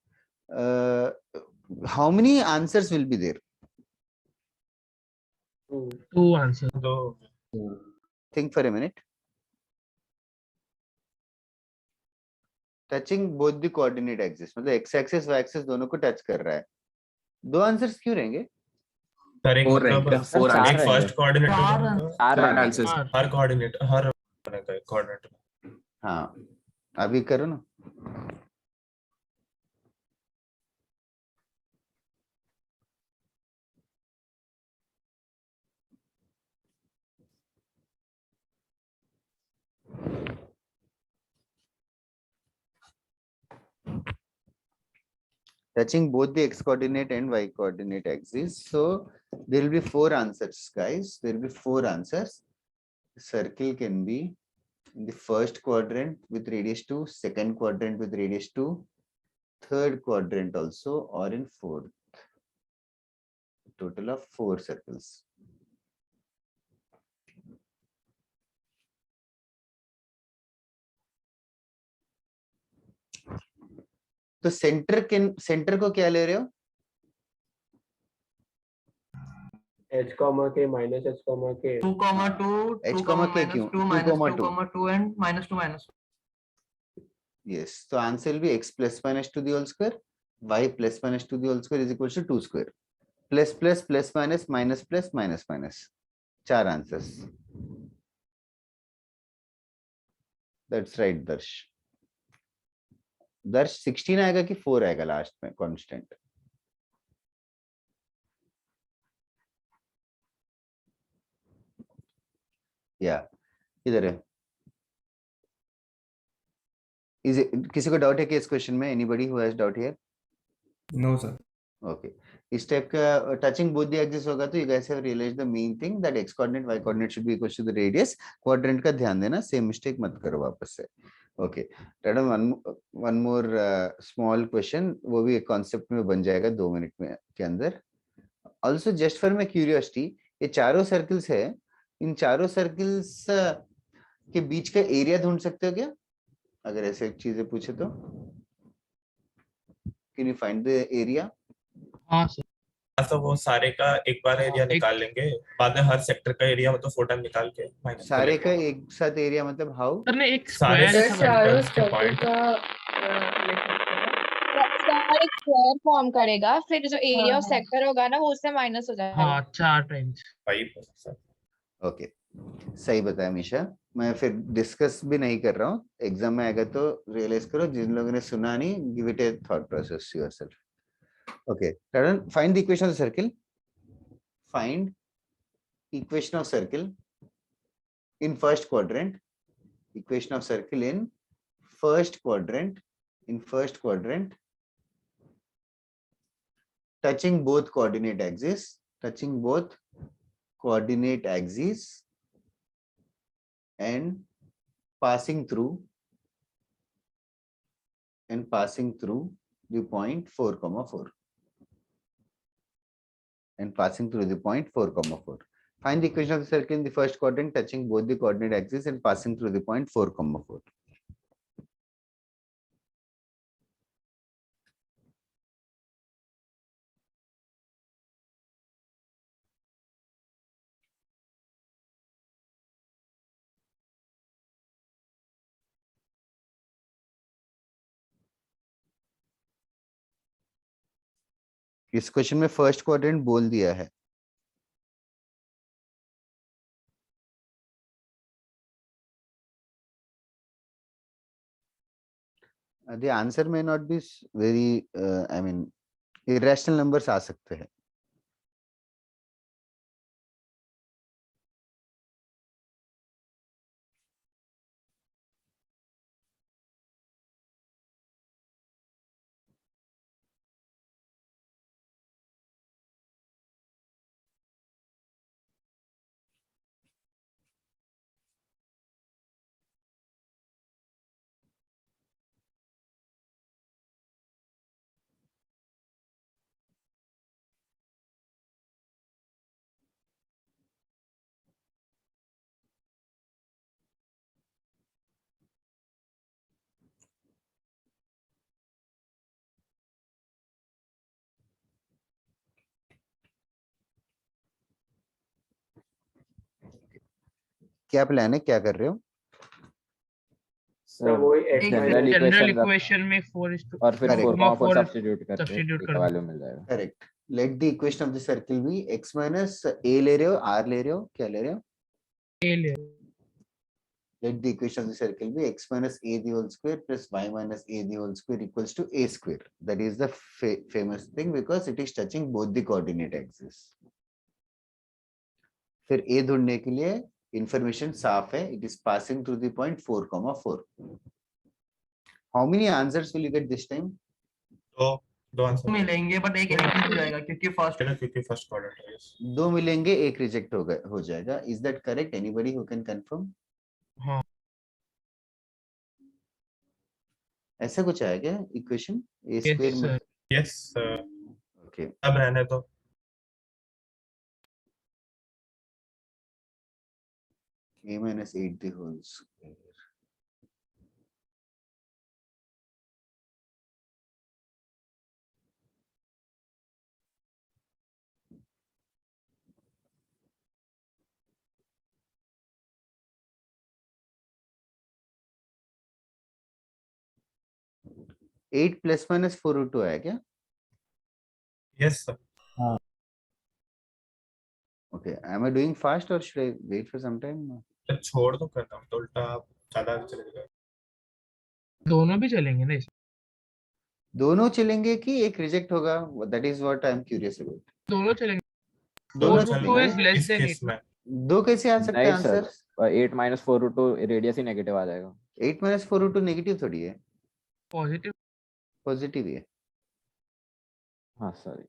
How many answers will be there? 2 answers. Think for a minute. Touching both the coordinate axes, मतलब x axis y axis दोनों को टच कर रहा है. 2 आंसर्स क्यों रहेंगे? सर एक फर्स्ट कोऑर्डिनेट हर कोऑर्डिनेट हर कोऑर्डिनेट. हाँ, अभी करो ना. Touching both the x coordinate and y coordinate axis. So there will be 4 answers, guys. There will be 4 answers. The circle can be in the first quadrant with radius 2, second quadrant with radius 2, third quadrant also, or in fourth. Total of 4 circles. तो centre को क्या ले रहे हो? h comma k minus h comma k 2 comma 2 h 2 comma k minus क्यों? 2 minus 2 comma 2 and minus 2 minus 2. Yes, so answer will be x plus minus 2 the whole square, y plus minus 2 the whole square is equals to 2 square. Plus plus plus minus minus plus minus minus. 4 answers. That's right, Darsh. Darsh 16 आएगा कि 4 आएगा last में constant? या इधर है. Is it, किसी को doubt है कि इस क्वेश्चन में? Anybody who has doubt here? No sir. Okay. इस टाइप का टचिंग बोथ द एक्सिस होगा तो you guys have realized the main thing that x coordinate y coordinate should be equal to the radius. Quadrant का ध्यान देना, same mistake मत करो वापस से. Okay, one more small question, वो भी एक कॉन्सेप्ट में बन जाएगा 2 मिनट में के अंदर. Also just for my curiosity, ये चारों सर्कल्स है, इन चारों सर्कल्स के बीच का एरिया ढूंढ सकते हो क्या? अगर ऐसे चीजें पूछे तो can you find the area? हाँ सर. तो वो सारे का एक बार एरिया निकाल लेंगे, बाद में हर सेक्टर का एरिया मतलब 4 टाइम निकाल के माइनस सारे का एक साथ एरिया मतलब हाउ? सर ने एक सारे चारों सेक्टर्स के पॉइंट एक स्क्वायर फॉर्म करेगा, फिर जो एरिया ऑफ सेक्टर होगा ना वो उससे माइनस हो जाएगा. हाँ 4 टाइम्स. ओके, सही बताया मीशा. मैं फिर डिस्कस भी नहीं कर रहा हूँ, एग्जाम में आएगा तो रियलाइज करो. जिन लोगों ने सुना नहीं, give it A thought process yourself. Okay, find the equation of the circle. Find equation of circle in first quadrant. Equation of circle in first quadrant. In first quadrant, touching both coordinate axes. Touching both coordinate axes and passing through the point 4,4. And passing through the point 4,4. Find the equation of the circle in the first quadrant touching both the coordinate axes and passing through the point 4,4. इस question में first quadrant बोल दिया है. The answer may not be very, I mean, irrational numbers आ सकते हैं. क्या plan है, क्या कर रहे हो? सर वही x general general equation equation में 4:4 और फिर 4,4 सब्स्टिट्यूट करके सब्स्टिट्यूट एक कर वैल्यू मिल जाएगा. Correct. Let the equation of the circle be x minus a ले रहे हो, r ले रहे हो, क्या ले रहे हो? ए ले. Let the equation of the circle be x minus a the whole square plus y minus a the whole square equals to a square. That is the famous thing because it is touching both the coordinate axes. फिर a ढूंढने के लिए information साफ है. It is passing through the point 4,4. How many answers will you get this time? दो answer मिलेंगे but एक reject हो जाएगा क्योंकि फर्स्ट क्वाड्रेंट है. यस. दो मिलेंगे, एक रिजेक्ट हो जाएगा. Is that correct? Anybody who can confirm? हाँ. ऐसा कुछ आया क्या equation? a Yes, square sir. Yes. Okay. अब रहने तो a minus 8 the whole square. Eight plus minus 4/2 आया क्या? Yes sir. Okay, am I doing fast or should I wait for some time? तो छोड़ दो करता हूँ तो उल्टा आप ज्यादा चलेगा. दोनों भी चलेंगे ना इसमें. दोनों चलेंगे कि एक रिजेक्ट होगा? That is what I am curious about. दोनों चलेंगे. दोनों 4/2 is चलेंगे. less इस than केस 8. में दो कैसे आ सकते हैं नहीं सर, आंसर? 8 माइनस 4/2 रेडियस ही नेगेटिव आ जाएगा. 8 माइनस 4/2 नेगेटिव थोड़ी है, पॉजिटिव. पॉजिटिव है. हाँ सॉरी.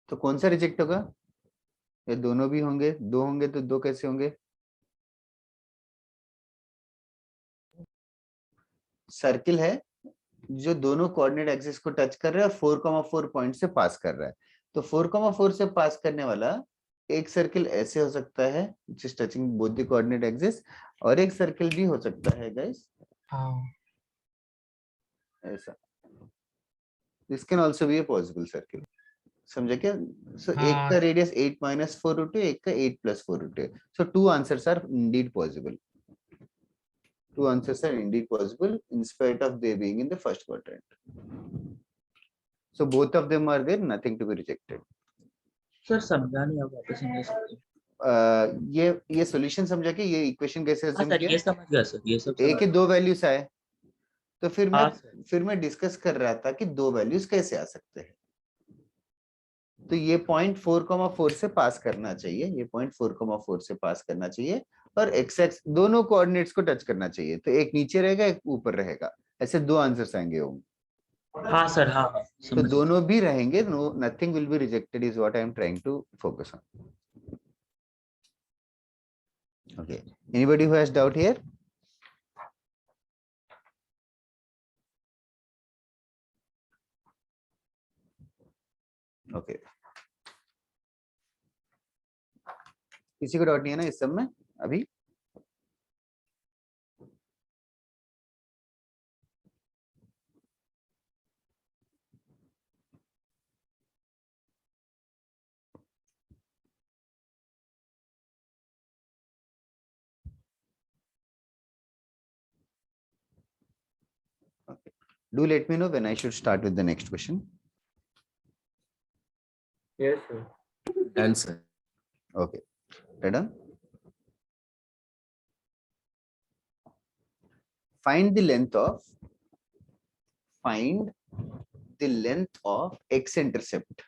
तो कौन सा रिजेक्ट होगा? ये दोनों भी होंगे. दो होंगे तो दो कैसे होंगे? सर्किल है जो दोनों कोऑर्डिनेट एक्सिस को टच कर रहा है और 4,4 पॉइंट से पास कर रहा है. तो 4,4 से पास करने वाला एक सर्किल ऐसे हो सकता है which is touching both the coordinate axis, और एक सर्किल भी हो सकता है गाइस ऐसा. This can also be a possible circle. समझे क्या? So एक का रेडियस 8 माइनस 4/2, एक का 8 plus 4/2. So two answers are indeed possible. Two answers are indeed possible in spite of they being in the first quadrant. So both of them are there, nothing to be rejected. Sir समझा नहीं आप वापस समझा सकते हैं? ये solution समझा के ये इक्वेशन कैसे हाँ अज्यूम सर किया? ये समझ गया सर, ये सब ए के दो वैल्यूज आए तो हाँ फिर मैं डिस्कस कर रहा था कि दो वैल्यूज कैसे आ सकते हैं. तो ये पॉइंट 4,4 से पास करना चाहिए, ये पॉइंट 4,4 से पास करना चाहिए और एक्स एक्स दोनों कोऑर्डिनेट्स को टच करना चाहिए. तो एक नीचे रहेगा, एक ऊपर रहेगा. ऐसे दो आंसर्स आएंगे होंगे. हाँ सर हाँ हाँ तो दोनों भी रहेंगे. No, nothing will be rejected is what I am trying to focus on. Okay, anybody who has doubt here? Okay, किसी को डाउट नहीं है ना इस सब में अभी? Okay. Do let me know when I should start with the next question. Yes, sir. Done, sir. Okay, ready? Find the length of x-intercept.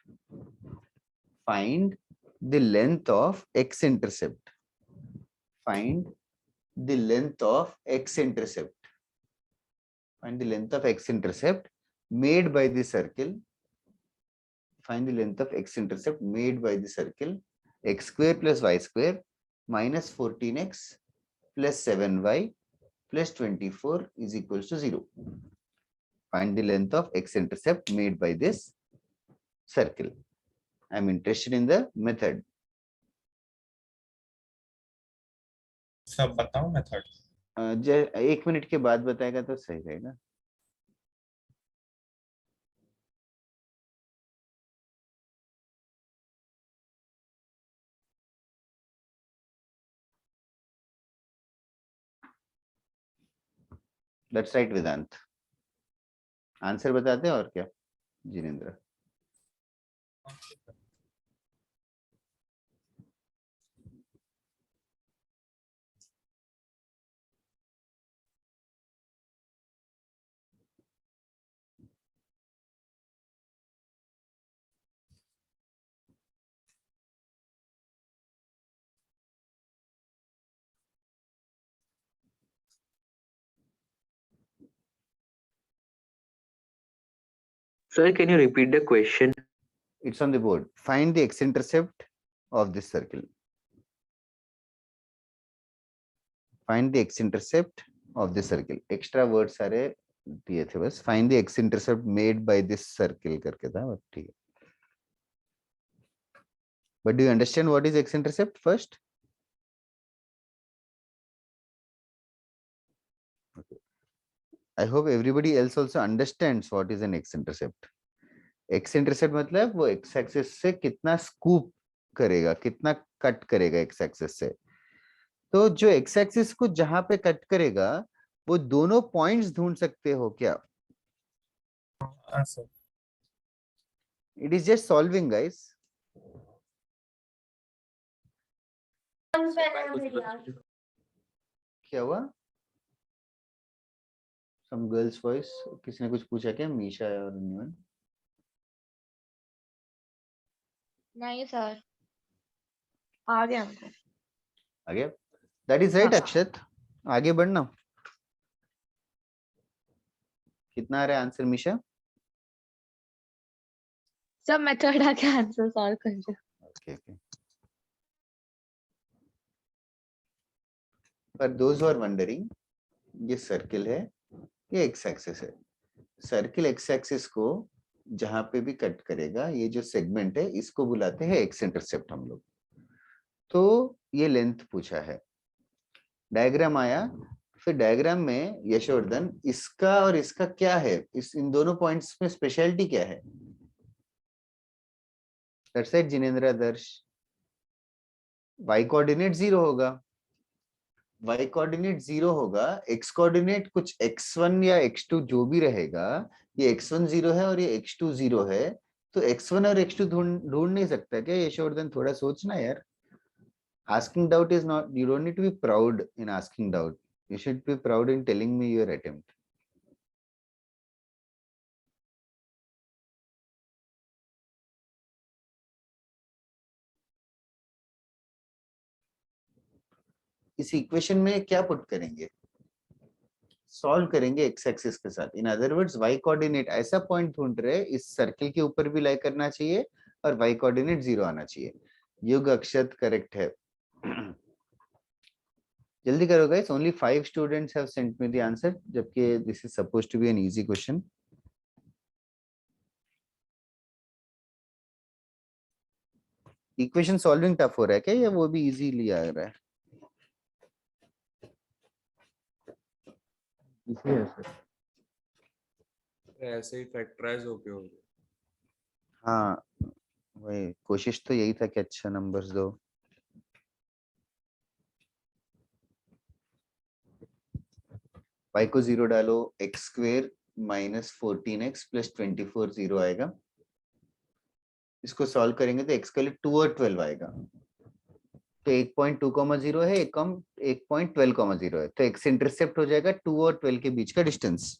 Find the length of x-intercept. Find the length of x-intercept. Find the length of x-intercept made by the circle. Find the length of x-intercept made by the circle x square plus y square minus 14x plus 7y plus 24 is equals to 0. Find the length of x-intercept made by this circle. I am interested in the method. सब बताओ method. 1 minute के बाद बताएगा तो सही रहेगा. That's right, Vedanta. Answer बताते हैं और क्या Jinendra? Sir, can you repeat the question? It's on the board. Find the x-intercept of this circle. Find the x-intercept of this circle. Extra words सारे दिए थे बस. Find the x-intercept made by this circle करके था, but ठीक है. But do you understand what is x-intercept first? Okay. I hope everybody else also understands what is an x-intercept. X-intercept मतलब वो x-axis से कितना scoop करेगा, कितना कट करेगा x-axis से. तो जो x-axis को जहां पे कट करेगा वो दोनों पॉइंट्स ढूंढ सकते हो क्या? Sir. It is just solving, guys. क्या हुआ? Some girls voice. किसी ने कुछ पूछा क्या? मीशा और न्यून? नहीं सर, आ गया हमको. आ गया? That is right, अक्षत. आगे बढ़ना. कितना आ रहा है आंसर मीशा? सब मेथड आके आंसर सॉल्व कर दो. Okay, okay. For those who are wondering, ये सर्किल है, ये एक्स एक्सिस है. सर्किल एक्स एक्सिस को जहां पे भी कट करेगा, ये जो सेगमेंट है इसको बुलाते हैं एक्स इंटरसेप्ट हम लोग. तो ये लेंथ पूछा है. डायग्राम आया, फिर डायग्राम में यशवर्धन इसका और इसका क्या है, इन दोनों पॉइंट्स में स्पेशलिटी क्या है? That's it, Jinendra Adarsh. y coordinate 0 होगा. y कोऑर्डिनेट 0 होगा. x कोऑर्डिनेट कुछ x1 या x2 जो भी रहेगा, ये x1 0 है और ये x2 0 है. तो x1 और x2 ढूंढ नहीं सकता क्या यशवर्धन? थोड़ा सोचना यार. Asking doubt is not, you don't need to be proud in asking doubt. You should be proud in telling me your attempt. इस इक्वेशन में क्या पुट करेंगे? सॉल्व करेंगे एक्स एक्सिस के साथ. In other words y coordinate ऐसा point ढूंढ रहे हैं इस सर्किल के ऊपर भी लाई करना चाहिए और y कोऑर्डिनेट 0 आना चाहिए. युग अक्षत करेक्ट है. जल्दी करो guys. Only 5 students have sent me the answer, जबकि this is supposed to be an easy question. Equation solving tough हो रहा है क्या या वो भी इजीली आ रहा है? ऐसे ही फैक्टराइज होके हो गया. हाँ वही कोशिश तो यही था कि अच्छा नंबर्स दो. y को 0 डालो, x square minus 14x plus 24 0 आएगा। इसको सॉल्व करेंगे तो x के लिए 2 और 12 आएगा। तो 1.2,0 है, 1.12,0 है, तो x इंटरसेप्ट हो जाएगा 2 और 12 के बीच का डिस्टेंस।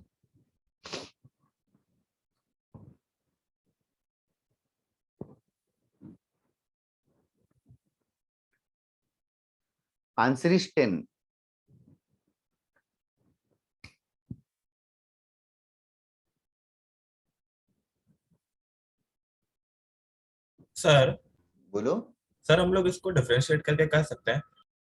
Answer is 10। सर बोलो। सर हम लोग इसको डिफरेंशिएट करके कर सकते हैं?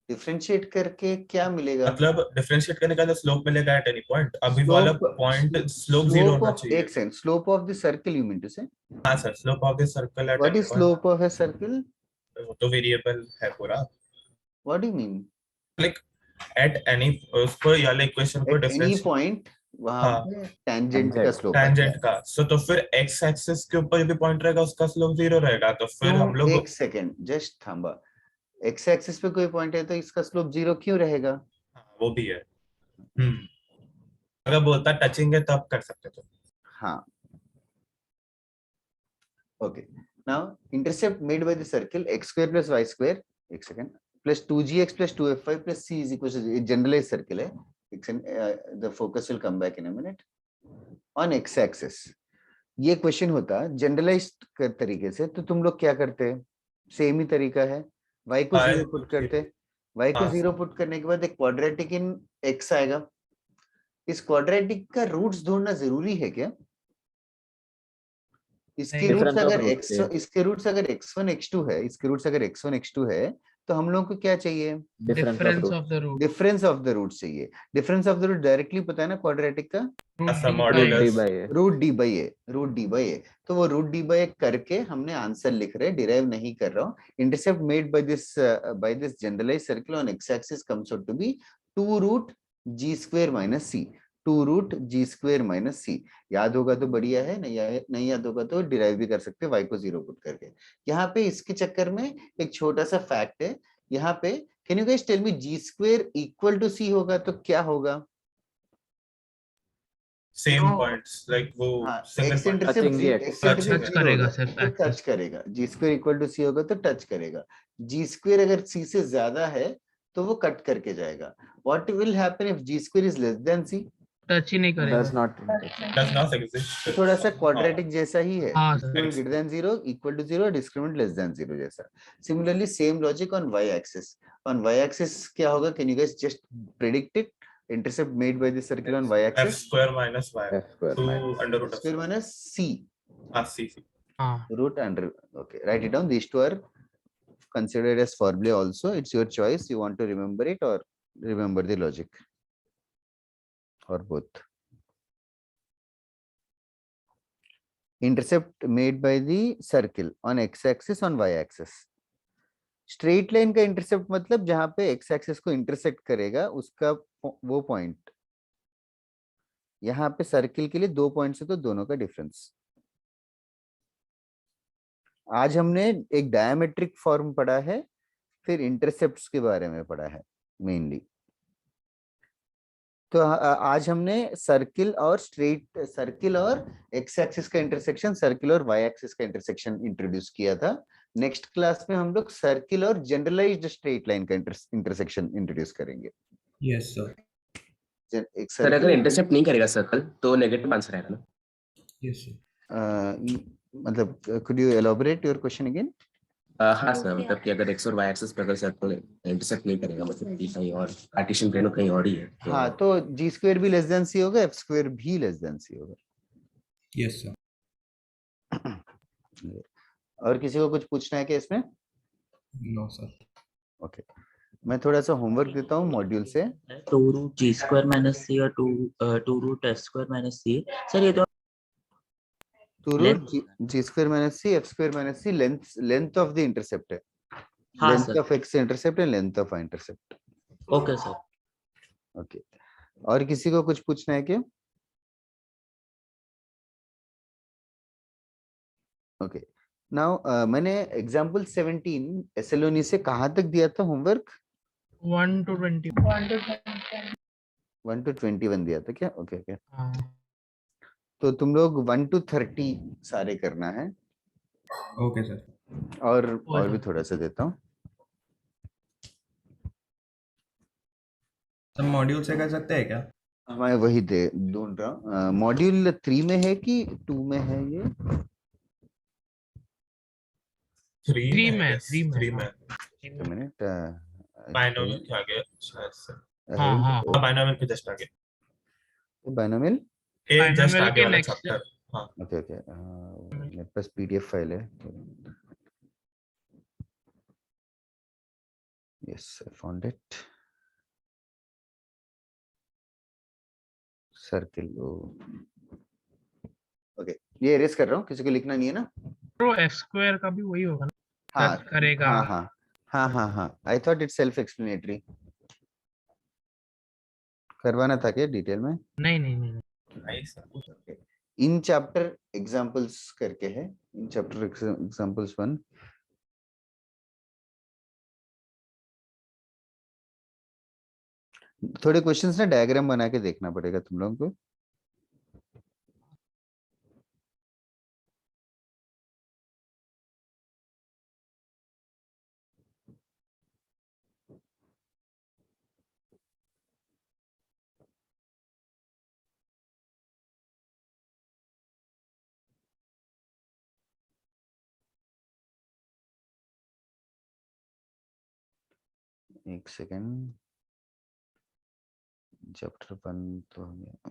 डिफरेंशिएट करके क्या मिलेगा? मतलब डिफरेंशिएट करने का तो स्लोप मिलेगा एट एनी पॉइंट, अभी वाला पॉइंट स्लोप जीरो होना चाहिए। एक second, slope of the circle you mean to say? हाँ sir, slope of the circle at what any is slope of a circle? वो तो वेरिएबल है पूरा। What do you mean? Like at any, उसको या लाइक इक्वेशन को at any difference, point वहां हाँ, पे टेंजेंट का स्लोप टेंजेंट का। सो तो फिर एक्स एक्सिस के ऊपर जो भी पॉइंट रहेगा उसका स्लोप जीरो रहेगा। तो फिर हम लोग एक सेकंड जस्ट थांबा। एक्स एक्सिस पे कोई पॉइंट है तो इसका स्लोप 0 क्यों रहेगा? वो भी है। अगर बोलता टचिंग है तब कर सकते थे। हाँ, okay. Now intercept made by the circle x square plus y square, एक second, plus 2gx plus 2f5 plus c is equal to generalize circle है। the focus will come back in a minute on x axis। ये question होता generalised तरीके से तो तुम लोग क्या करते? सेम ही तरीका है, y को 0 पुट करते। y को 0 पुट करने के बाद एक क्वाड्रेटिक इन x आएगा। इस क्वाड्रेटिक का रूट्स ढूंढना जरूरी है क्या? इसके रूट्स अगर x1 x2 है, इसके रूट्स अगर x1 x2 है तो हम लोग को क्या चाहिए? Difference of the root. Difference of the root चाहिए। Difference of the root directly पता है ना क्वाड्रेटिक का? Root D by A. तो वो रूट डी बाई ए करके हमने आंसर लिख रहे हैं, डिराइव नहीं कर रहा हूँ। Intercept made by this generalised circle on x axis comes out to be 2 root g square minus c. 2 root g square minus c. याद होगा तो बढ़िया है, नहीं याद होगा तो डिराइव भी कर सकते हैं y को 0 पुट करके। यहाँ पे इसके चक्कर में एक छोटा सा फैक्ट है। यहाँ पे can you guys tell me g square equal to c होगा तो क्या होगा? सेम पॉइंट्स, लाइक वो एक्स इंटरसेप्ट टच करेगा सिर्फ तो टच करेगा। G square equal to c होगा तो टच करेगा। जी स्क्वायर अगर सी से ज्यादा है तो वो कट करके जाएगा। What will happen if g square is less than c? Touch ही नहीं करेगा। does not exist। थोड़ा सा क्वाड्रेटिक जैसा ही है। हाँ, discriminant greater than 0 equal to 0, discriminant less than 0 जैसा। Similarly same logic on y axis. On y axis क्या होगा? Can you guys just predict it? Intercept made by the circle on y axis f square minus y 2 under root square minus c c root under। okay, write it down. These two are considered as formulae also. It's your choice, you want to remember it or remember the logic or both. Intercept made by the circle on x axis on y axis। Straight line का intercept मतलब जहां पे x axis को intersect करेगा उसका वो point. यहाँ पे सर्किल के लिए 2 पॉइंट्स है तो दोनों का डिफरेंस। आज हमने एक डायमेट्रिक फॉर्म पढ़ा है, फिर इंटरसेप्ट्स के बारे में पढ़ा है मेनली। तो आज हमने सर्किल और एक्स एक्सिस का इंटरसेक्शन, सर्किल और वाई एक्सिस का इंटरसेक्शन इंट्रोड्यूस किया था। नेक्स्ट क्लास में हम लोग सर्किल और जनरलाइज्ड स्ट्रेट लाइन का इंटरसेक्शन इंट्रोड्यूस करेंगे। Yes sir. सर अगर इंटरसेप्ट नहीं करेगा सर्कल तो नेगेटिव आंसर आएगा ना? Yes sir. मतलब could you elaborate your question again? हाँ सर, मतलब कि अगर x और y एक्सिस पे अगर सर्कल इंटरसेक्ट नहीं करेगा, मतलब कि कहीं और कार्टेशियन प्लेन कहीं और ही है तो... हाँ, तो g स्क्वायर भी लेस देन c होगा, f स्क्वायर भी लेस देन c होगा। Yes sir. और किसी को कुछ पूछना है क्या इसमें? No sir. ओके, मैं थोड़ा सा होमवर्क देता हूँ मॉड्यूल से। 2 root g square minus c और 2 root f square minus c. Sir ये तो 2 root g square minus c f square minus c length of the intercept है। Length of x intercept and length of intercept. Okay sir. Okay, और किसी को कुछ पूछना है क्या? ओके, नाउ मैंने एग्जांपल 17 एसएलओनी से कहां तक दिया था होमवर्क? 1 to 20। 1 to 21 दिया था क्या? Okay okay. तो तुम लोग 1 to 30 सारे करना है। Okay sir. और भी थोड़ा सा देता हूँ। सब मॉड्यूल से कर सकते हैं क्या? मैं वही ढूंढ रहा हूँ। मॉड्यूल 3 में है कि 2 में है ये? 3 में है, 3 में 3 में। एक मिनट। बाइनोमियल के आगे शायद से। हाँ बाइनोमियल के जस्ट आगे। बाइनोमियल ए जस्ट बाइनोमियल आगे के वाला नेक्स्ट। चैप्टर। हाँ ओके ओके। मेरे पास पीडीएफ फाइल है। Yes I found it. Circle. Okay, ये एरेज कर रहा हूँ, किसी को लिखना नहीं है ना? तो एक्स स्क्वायर का भी वही होगा ना? हाँ करेगा। हाँ हाँ हाँ हाँ हाँ। I thought it self explanatory. करवाना था क्या डिटेल में? नहीं नहीं नहीं, नहीं sir. Okay. In chapter examples करके है। In chapter examples 1। थोड़े क्वेश्चंस ना डायग्राम बना के देखना पड़ेगा तुम लोगों को। एक सेकेंड। चैप्टर 1 तो हो गया।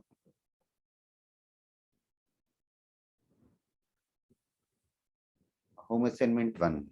Home assignment 1।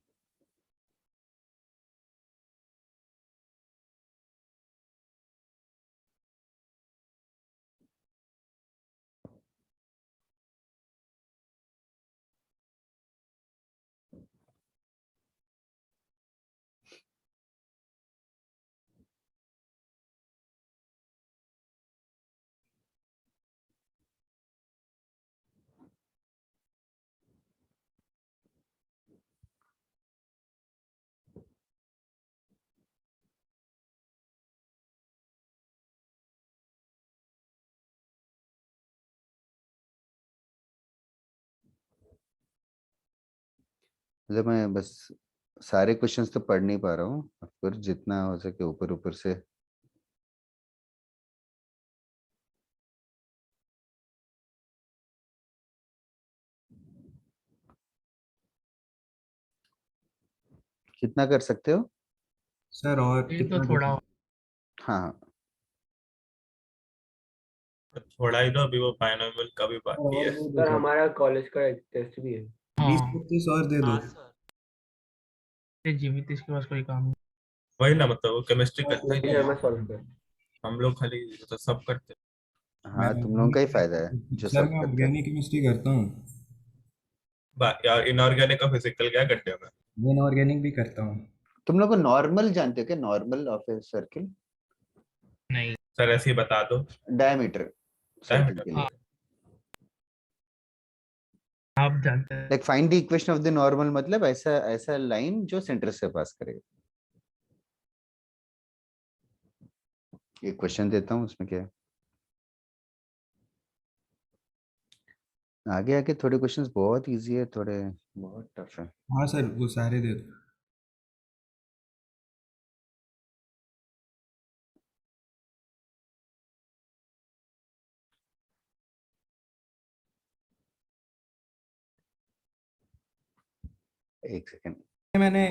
मतलब मैं बस सारे क्वेश्चंस तो पढ़ नहीं पा रहा हूँ, फिर जितना हो सके ऊपर ऊपर से। कितना कर सकते हो सर और ये तो कितना थोड़ा। हाँ हाँ। थोड़ा ही तो अभी वो बाइनोमियल का भी बाकी और है। वो दो सर सर, हमारा कॉलेज का टेस्ट भी है। 20-25 और दे दो। जीवित इसके पास कोई काम नहीं। वही ना, मतलब वो केमिस्ट्री करता ही ये नहीं सर मैं है। सॉल्व कर। हम लोग खाली तो सब करते हाँ तुम लोगों का ही फायदा है जो सर सब मैं करते हैं। ऑर्गेनिक केमिस्ट्री करता हूँ। यार इनऑर्गेनिक का फिजिकल क्या करते हो? मैं इनऑर्गेनिक भी करता हूँ। तुम लोग को नॉर्मल जानते हो क्या? Normal of a circle. नहीं सर ऐसे ही बता दो। डायमीटर सर्किल के लिए। डायमीटर। आप जानते हैं। Like find the equation of the normal, मतलब ऐसा ऐसा लाइन जो सेंटर से पास करेगा। एक क्वेश्चन देता हूँ, उसमें क्या है। आगे आगे थोड़े क्वेश्चंस बहुत इजी है, थोड़े बहुत टफ है। हाँ सर वो सारे दे दो। एक सेकेंड। मैंने